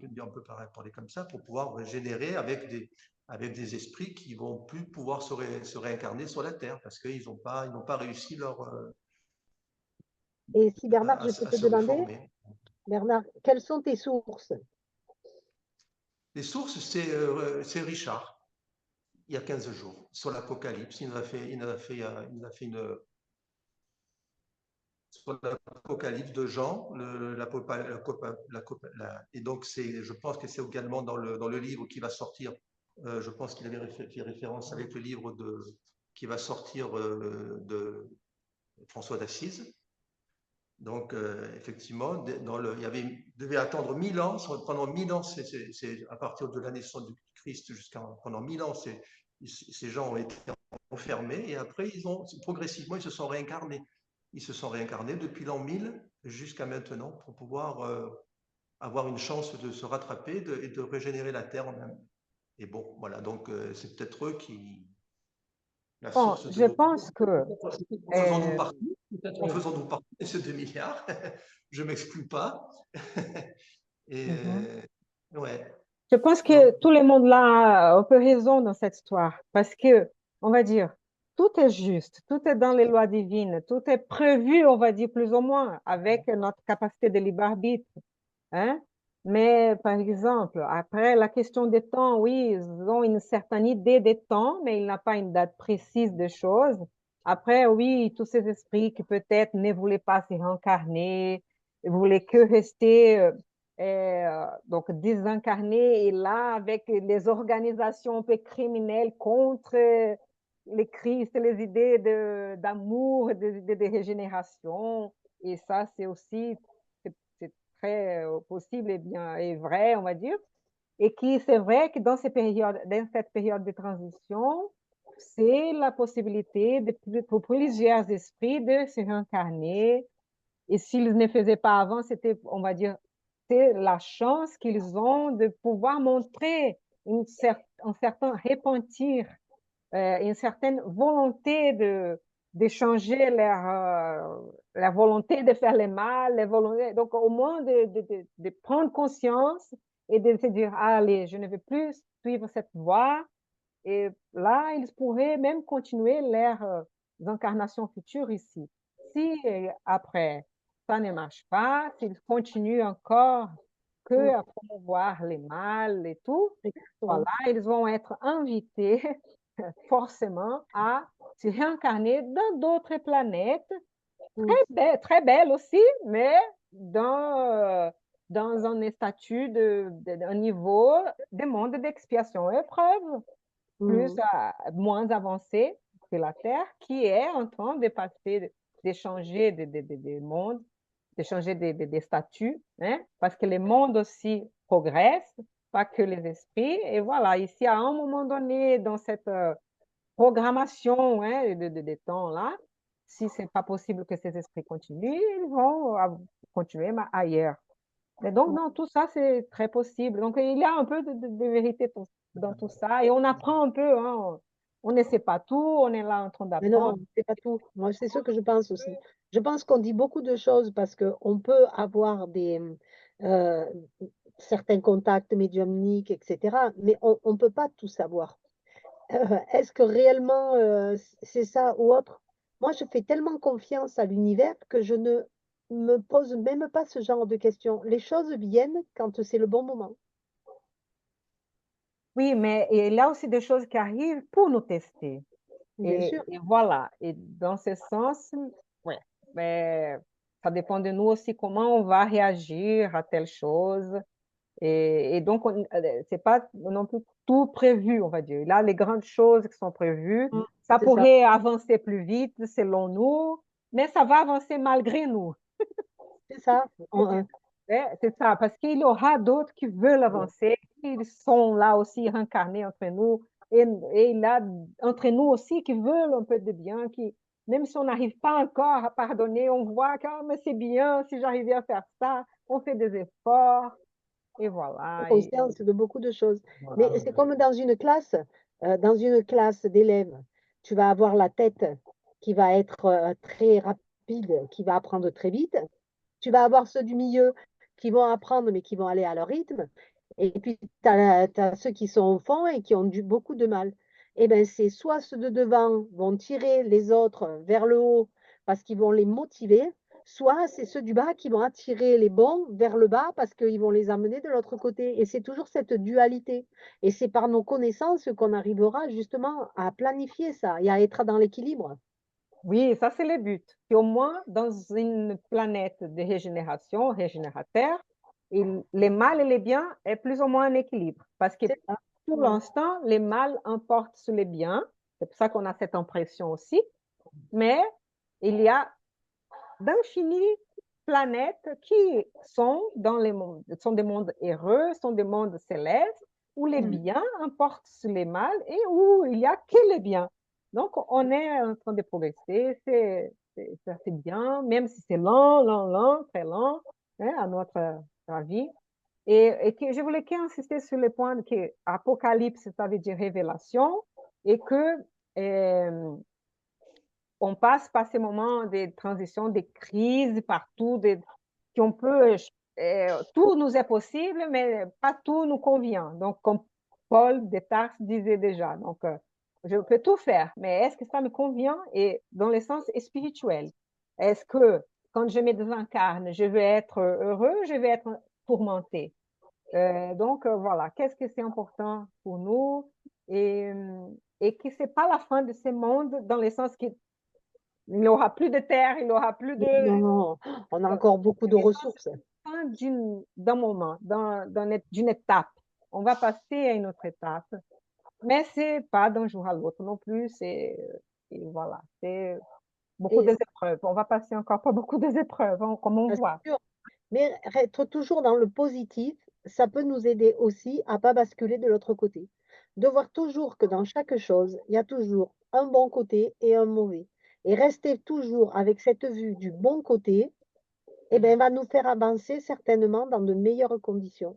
parler comme ça, pour pouvoir régénérer avec des esprits qui vont plus pouvoir se réincarner sur la Terre parce qu'ils n'ont pas réussi Et si Bernard, je peux à te se demander, réformer. Bernard, quelles sont tes sources? Les sources, c'est Richard, il y a 15 jours, sur l'Apocalypse. Il nous a fait une sur l'Apocalypse de Jean, et donc je pense que c'est également dans le livre qui va sortir. Je pense qu'il avait fait référence avec le livre qui va sortir de François d'Assise. Donc, effectivement, il devait attendre 1000 ans. Pendant 1000 ans, c'est à partir de la naissance du Christ pendant 1000 ans, ces gens ont été enfermés et après, progressivement, ils se sont réincarnés. Ils se sont réincarnés depuis l'an 1000 jusqu'à maintenant pour pouvoir avoir une chance de se rattraper et de régénérer la Terre en même. Et bon, voilà, donc c'est peut-être eux la Bon, source de je nos pense que en faisant-nous partie, peut-être en oui. faisant-nous partie de ces 2 milliards, je ne m'exclus pas. Et ouais. Je pense Donc, que tout le monde là a un peu raison dans cette histoire parce que, on va dire, tout est juste, tout est dans les lois divines, tout est prévu, on va dire plus ou moins, avec notre capacité de libre arbitre. Hein? Mais par exemple, après la question des temps, oui, ils ont une certaine idée des temps, mais ils n'ont pas une date précise des choses. Après, oui, tous ces esprits qui peut-être ne voulaient pas se réincarner, voulaient que rester donc désincarnés, et là, avec les organisations un peu criminelles contre les Christ, les idées d'amour, des idées de régénération. Et ça, c'est aussi très possible et bien et vrai, on va dire. Et qui, c'est vrai que dans cette période de transition, c'est la possibilité pour plusieurs esprits de se réincarner. Et s'ils ne faisaient pas avant, c'était, on va dire, c'est la chance qu'ils ont de pouvoir montrer un certain repentir, une certaine volonté d'échanger la volonté de faire le mal, donc au moins de prendre conscience et de se dire, allez, je ne veux plus suivre cette voie. Et là, ils pourraient même continuer leurs incarnations futures ici. Si après, ça ne marche pas, s'ils continuent encore que à promouvoir les mal et tout, voilà, ils vont être invités forcément à se réincarner dans d'autres planètes, très belles aussi, mais dans un statut un niveau de monde d'expiation et épreuve, moins avancé que la Terre, qui est en train de passer, d'échanger des mondes, d'échanger des statuts, hein, parce que les mondes aussi progressent, pas que les esprits. Et voilà, ici, à un moment donné, dans cette programmation hein, de temps là, si ce n'est pas possible que ces esprits continuent, ils vont continuer ailleurs. Et donc, dans tout ça, c'est très possible. Donc, il y a un peu de vérité dans tout ça. Et on apprend un peu, hein, On ne sait pas tout, on est là en train Mais d'apprendre. non, c'est pas tout. Moi, c'est ce que je pense aussi. Je pense qu'on dit beaucoup de choses parce qu'on peut avoir euh, certains contacts médiumniques, etc. Mais on ne peut pas tout savoir. Est-ce que réellement c'est ça ou autre? Moi, je fais tellement confiance à l'univers que je ne me pose même pas ce genre de questions. Les choses viennent quand c'est le bon moment. Oui, mais il y a aussi des choses qui arrivent pour nous tester. Bien sûr, Et voilà. Et dans ce sens, ouais, mais ça dépend de nous aussi comment on va réagir à telle chose. Et donc, c'est pas non plus tout prévu, on va dire. Là, les grandes choses qui sont prévues, mm, ça c'est ça. pourrait avancer plus vite selon nous, mais ça va avancer malgré nous. C'est ça. C'est ça, parce qu'il y aura d'autres qui veulent avancer, qui sont là aussi incarnés entre nous, et là, entre nous aussi, qui veulent un peu de bien, qui, même si on n'arrive pas encore à pardonner, on voit que ah, mais c'est bien, si j'arrivais à faire ça, on fait des efforts, et voilà. Conscience de beaucoup de choses. Mais Voilà. c'est comme dans une classe d'élèves, tu vas avoir la tête qui va être très rapide, qui va apprendre très vite. Tu vas avoir ceux du milieu qui vont apprendre, mais qui vont aller à leur rythme. Et puis, tu as, ceux qui sont au fond et qui ont beaucoup de mal. Eh bien, c'est soit ceux de devant vont tirer les autres vers le haut parce qu'ils vont les motiver, soit c'est ceux du bas qui vont attirer les bons vers le bas parce qu'ils vont les amener de l'autre côté. Et c'est toujours cette dualité. Et c'est par nos connaissances qu'on arrivera justement à planifier ça et à être dans l'équilibre. Oui, ça c'est le but. Et au moins, dans une planète de régénération, régénérateur, les mal et les biens est plus ou moins en équilibre. Parce que C'est ça. pour Mm. l'instant, les mal emportent sur les biens. C'est pour ça qu'on a cette impression aussi. Mais il y a d'infinies planètes qui sont dans les mondes, sont des mondes heureux, sont des mondes célestes, où les Mm. biens emportent sur les mal et où il n'y a que les biens. Donc, on est en train de progresser, c'est bien, même si c'est lent, lent, lent, très lent, hein, à notre avis. Et que je voulais insister sur le point que Apocalypse, ça veut dire révélation, et que on passe par ces moments de transition, de crise partout, qu'on peut, tout nous est possible, mais pas tout nous convient. Donc, comme Paul de Tarse disait déjà, donc, je peux tout faire, mais est-ce que ça me convient? Et dans le sens spirituel, est-ce que quand je me désincarne, je vais être heureux, je vais être tourmenté? Donc, voilà, qu'est-ce que c'est important pour nous? Et, et que ce n'est pas la fin de ce monde dans le sens qu'il n'y aura plus de terre, il n'y aura plus de... Non, non, on a Dans encore beaucoup de le sens ressources. fin d'un moment, d'une étape. On va passer à une autre étape, mais ce n'est pas d'un jour à l'autre non plus. Et voilà, c'est beaucoup Et d'épreuves. On va passer encore pas beaucoup d'épreuves, comme on c'est voit. sûr. Mais être toujours dans le positif, ça peut nous aider aussi à pas basculer de l'autre côté. De voir toujours que dans chaque chose, il y a toujours un bon côté et un mauvais. Et rester toujours avec cette vue du bon côté, eh ben, va nous faire avancer certainement dans de meilleures conditions.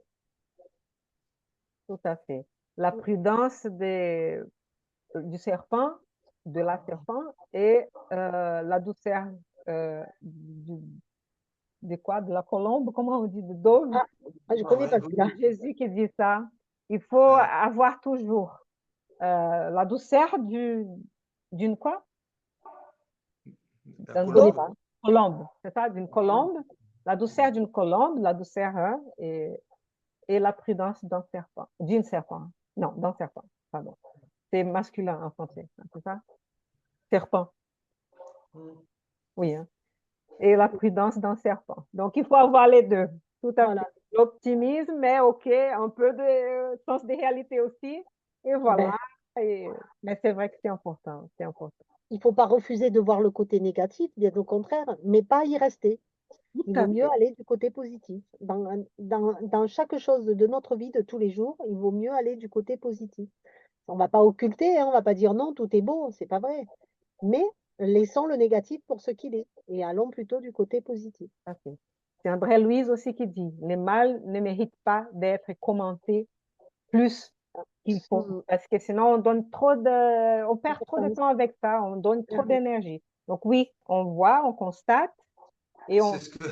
Tout à fait. La prudence du serpent, de la serpent, et la douceur de quoi? De la colombe, comment on dit? De dove? Ah, je Ah connais ouais, pas oui, celui-là. Jésus qui dit ça. Il faut ouais. avoir toujours la douceur d'une quoi? La D'un Je connais dove, pas. colombe. colombe, c'est ça? D'une Mm. colombe. La douceur d'une colombe, la douceur hein, et la prudence d'un serpent. D'une serpent. Non, d'un serpent. Pardon. C'est masculin en français, hein, c'est ça? Serpent, Mm. oui. Hein. Et la prudence d'un serpent. Donc, il faut avoir les deux. Tout à fait. Voilà. L'optimisme, mais OK, un peu de sens de réalité aussi. Et Ben, voilà. Mais c'est vrai que c'est important. C'est important. il ne faut pas refuser de voir le côté négatif, bien au contraire, mais pas y rester. Tout Il vaut à mieux fait. aller du côté positif. Dans chaque chose de notre vie de tous les jours, il vaut mieux aller du côté positif. On ne va pas occulter, hein, on ne va pas dire non, tout est beau, c'est pas vrai. Mais laissons le négatif pour ce qu'il est et allons plutôt du côté positif. Tout à fait. C'est André Louise aussi qui dit, les mal ne méritent pas d'être commentés plus qu'il faut, Mm. parce que sinon on perd trop de Importance. temps avec ça, on donne trop Mhm. d'énergie. Donc oui, on voit, on constate et C'est on, ce que,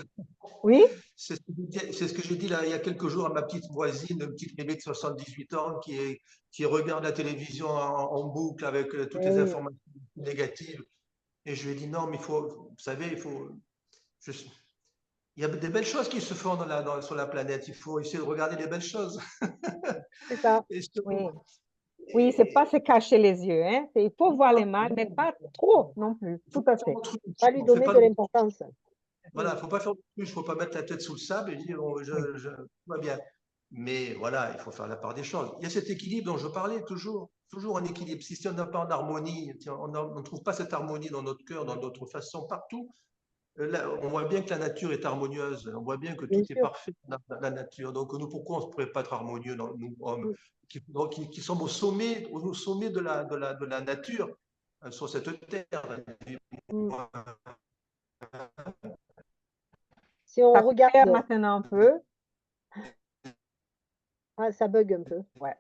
oui, c'est ce que j'ai dit là, il y a quelques jours à ma petite voisine, une petite bébé de 78 ans qui regarde la télévision en boucle avec toutes les Oui, informations négatives. Et je lui ai dit non, mais il faut, vous savez, je- il y a des belles choses qui se font sur la planète. Il faut essayer de regarder les belles choses. c'est ça. Et, oui. surtout- Oui, c'est pas et- se cacher les yeux, hein. Il faut voir les mal, mais pas trop non plus. il faut Tout pas à faire fait. l'autruche. Pas lui On fait donner pas de l'autruche. l'importance. Voilà, Mm. il ne faut pas faire l'autruche, il ne faut pas mettre la tête sous le sable et dire oh, Oui. tout va bien. Mais voilà, il faut faire la part des choses. Il y a cet équilibre dont je parlais toujours, toujours un équilibre. Si on n'a pas en harmonie, si on ne trouve pas cette harmonie dans notre cœur, dans notre façon, partout, là, on voit bien que la nature est harmonieuse. On voit bien que tout Bien est sûr. parfait dans la nature. Donc nous, pourquoi on ne pourrait pas être harmonieux, nous hommes, Mm. qui sommes au sommet de la nature sur cette terre. Mm. Si on Ça se perd regarde, maintenant un peu. ah, ça bug un peu. Ouais.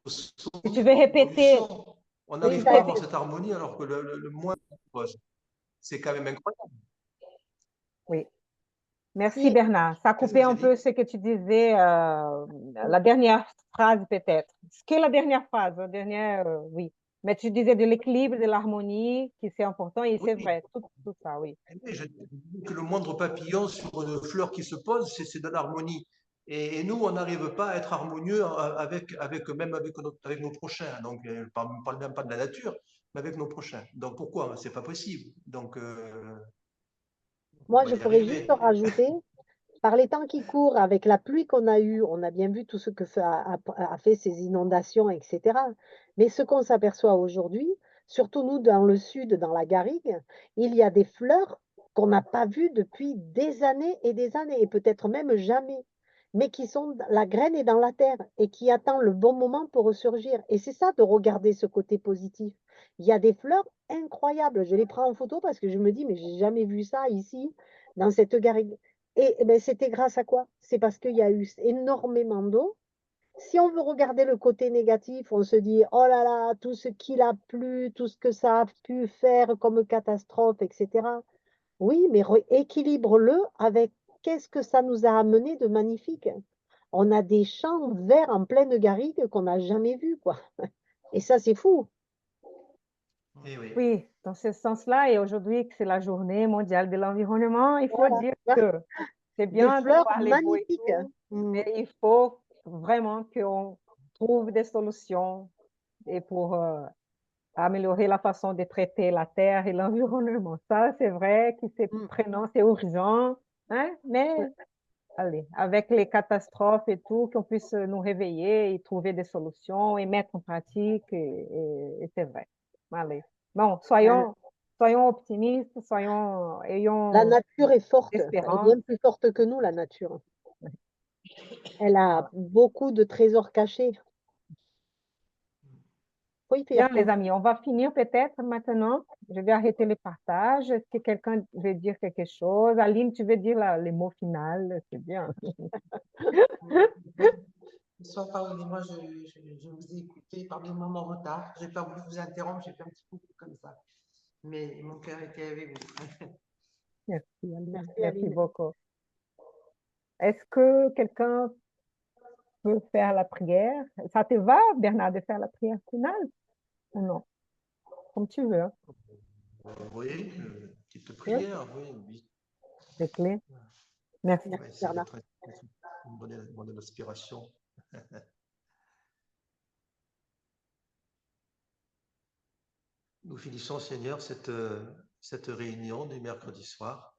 Au Si tu sommet veux de répéter, l'évolution. On Oui, tu n'arrive veux ça pas a à avoir été. cette harmonie alors que le moins, c'est quand même incroyable. oui. Merci Si, Bernard. Ça a Qu'est-ce que coupé j'ai un peu dit? ce que tu disais, la dernière phrase peut-être. Ce qu'est la dernière phrase, la dernière, oui. Mais tu disais de l'équilibre, de l'harmonie, qui c'est important, et c'est Oui, vrai, tout ça, oui. oui, je dis que le moindre papillon sur une fleur qui se pose, c'est de l'harmonie. Et nous, on n'arrive pas à être harmonieux même avec nos prochains. Donc, je ne parle même pas de la nature, mais avec nos prochains. Donc, pourquoi? C'est pas possible. Donc, on moi, va je y pourrais juste arriver. rajouter, par les temps qui courent, avec la pluie qu'on a eue, on a bien vu tout ce que a fait ces inondations, etc. Mais ce qu'on s'aperçoit aujourd'hui, surtout nous dans le sud, dans la garrigue, il y a des fleurs qu'on n'a pas vues depuis des années, et peut-être même jamais, mais qui sont, la graine est dans la terre et qui attend le bon moment pour ressurgir. Et c'est ça de regarder ce côté positif. Il y a des fleurs incroyables. Je les prends en photo parce que je me dis, mais j'ai jamais vu ça ici, dans cette garrigue. Et ben, c'était grâce à quoi? C'est parce qu'il y a eu énormément d'eau. Si on veut regarder le côté négatif, on se dit, oh là là, tout ce qu'il a plu, tout ce que ça a pu faire comme catastrophe, etc. Oui, mais équilibre-le avec qu'est-ce que ça nous a amené de magnifique. On a des champs verts en pleine garrigue qu'on n'a jamais vus, quoi. Et ça, c'est fou. Et oui. Oui, dans ce sens-là, et aujourd'hui que c'est la journée mondiale de l'environnement, il faut Voilà. dire que c'est Des bien de fleurs voir les beaux et magnifiques. tout, Mm. mais il faut vraiment qu'on trouve des solutions et pour améliorer la façon de traiter la terre et l'environnement. Ça, c'est vrai que c'est Mm. prenant, c'est urgent, hein? Mais allez, avec les catastrophes et tout, qu'on puisse nous réveiller et trouver des solutions et mettre en pratique, et c'est vrai. Allez. Bon, Ouais. soyons optimistes, La ayons nature est forte. Elle est espérance. bien plus forte que nous, la nature. Elle a beaucoup de trésors cachés. Faut y Bien, faire les confiance. amis, on va finir peut-être maintenant. Je vais arrêter le partage. Est-ce que quelqu'un veut dire quelque chose? Aline, tu veux dire les mots finaux? C'est bien. Bonsoir, pardonnez-moi, je vous ai écouté, pardonnez-moi mon retard. Je n'ai pas voulu vous interrompre, j'ai fait un petit coup comme ça. Mais mon cœur était avec vous. Merci, Aline. Merci, Merci Aline. beaucoup. Est-ce que quelqu'un peut faire la prière? Ça te va, Bernard, de faire la prière finale ou non? Comme tu veux, hein. Oui, petite Oui, prière, oui. Oui. c'est clair. Merci. On va Merci, essayer Bernard. d'être une bonne inspiration. Nous finissons, Seigneur, cette réunion du mercredi soir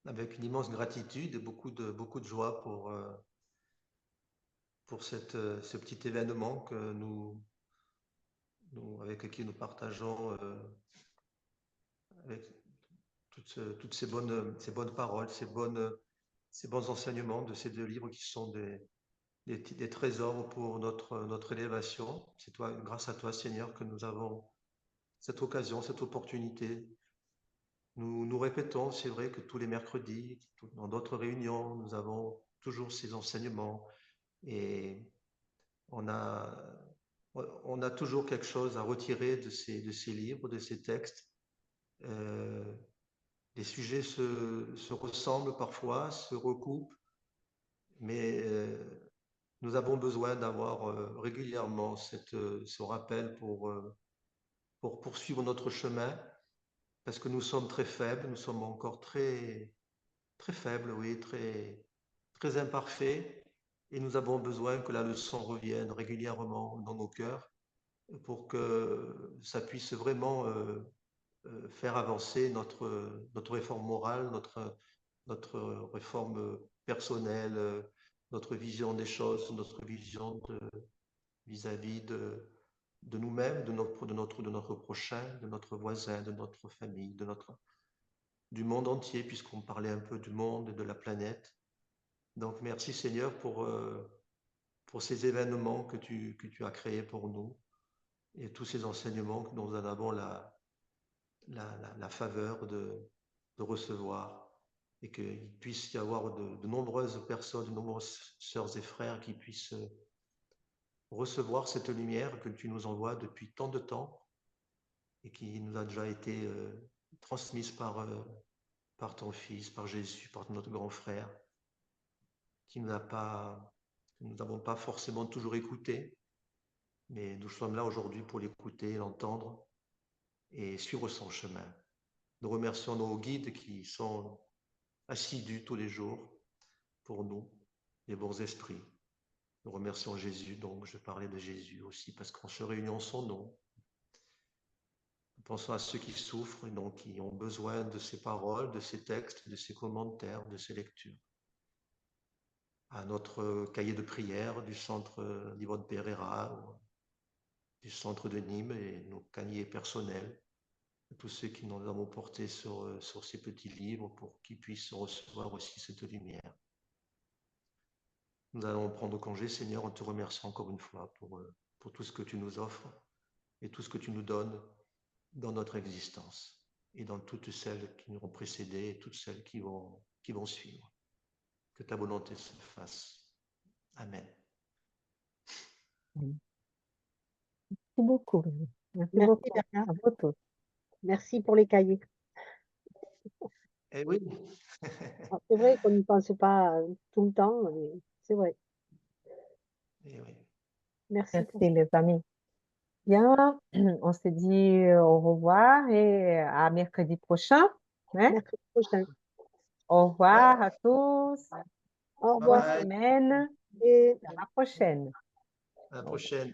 avec une immense gratitude et beaucoup de joie pour ce petit événement que avec qui nous partageons avec toutes ces bonnes paroles, ces bons enseignements de ces deux livres qui sont des trésors pour notre élévation. C'est toi, grâce à toi, Seigneur, que nous avons cette occasion, cette opportunité. Nous répétons, c'est vrai que tous les mercredis, dans d'autres réunions, nous avons toujours ces enseignements et on a on a toujours quelque chose à retirer de ces livres, de ces textes. Les sujets se ressemblent parfois, se recoupent, mais nous avons besoin d'avoir régulièrement ce rappel pour poursuivre notre chemin, parce que nous sommes très faibles, nous sommes encore très, très faibles, oui, très, très imparfaits, et nous avons besoin que la leçon revienne régulièrement dans nos cœurs pour que ça puisse vraiment faire avancer notre réforme morale, notre réforme personnelle, notre vision des choses, notre vision vis-à-vis de nous-mêmes, de notre prochain, de notre voisin, de notre famille, du monde entier, puisqu'on parlait un peu du monde et de la planète. Donc merci Seigneur pour ces événements que tu as créés pour nous et tous ces enseignements que nous en avons la faveur de recevoir, et qu'il puisse y avoir de nombreuses personnes, de nombreuses sœurs et frères qui puissent recevoir cette lumière que tu nous envoies depuis tant de temps et qui nous a déjà été transmise par ton Fils, par Jésus, par notre grand frère, que nous n'avons pas forcément toujours écouté, mais nous sommes là aujourd'hui pour l'écouter, l'entendre et suivre son chemin. Nous remercions nos guides qui sont assidus tous les jours pour nous, les bons esprits. Nous remercions Jésus, donc je parlais de Jésus aussi, parce qu'on se réunit en son nom. Nous pensons à ceux qui souffrent et donc qui ont besoin de ces paroles, de ces textes, de ces commentaires, de ces lectures. À notre cahier de prière du centre d'Yvonne Pereira, du centre de Nîmes et nos cahiers personnels, tous ceux qui nous avons portés sur ces petits livres pour qu'ils puissent recevoir aussi cette lumière. Nous allons prendre congé, Seigneur, en te remerciant encore une fois pour tout ce que tu nous offres et tout ce que tu nous donnes dans notre existence et dans toutes celles qui nous ont précédées et toutes celles qui vont suivre. Que ta volonté se fasse. Amen. Merci beaucoup. Merci Merci beaucoup Bernard. à vous tous. Merci pour les cahiers. Eh oui. C'est vrai qu'on n'y pense pas tout le temps, mais c'est vrai. Eh oui. Merci. Merci les amis. Bien, on se dit au revoir et à mercredi prochain. Hein? Mercredi prochain. Au revoir Ouais. à tous. Au revoir. Bonne semaine Et à la prochaine. À la prochaine.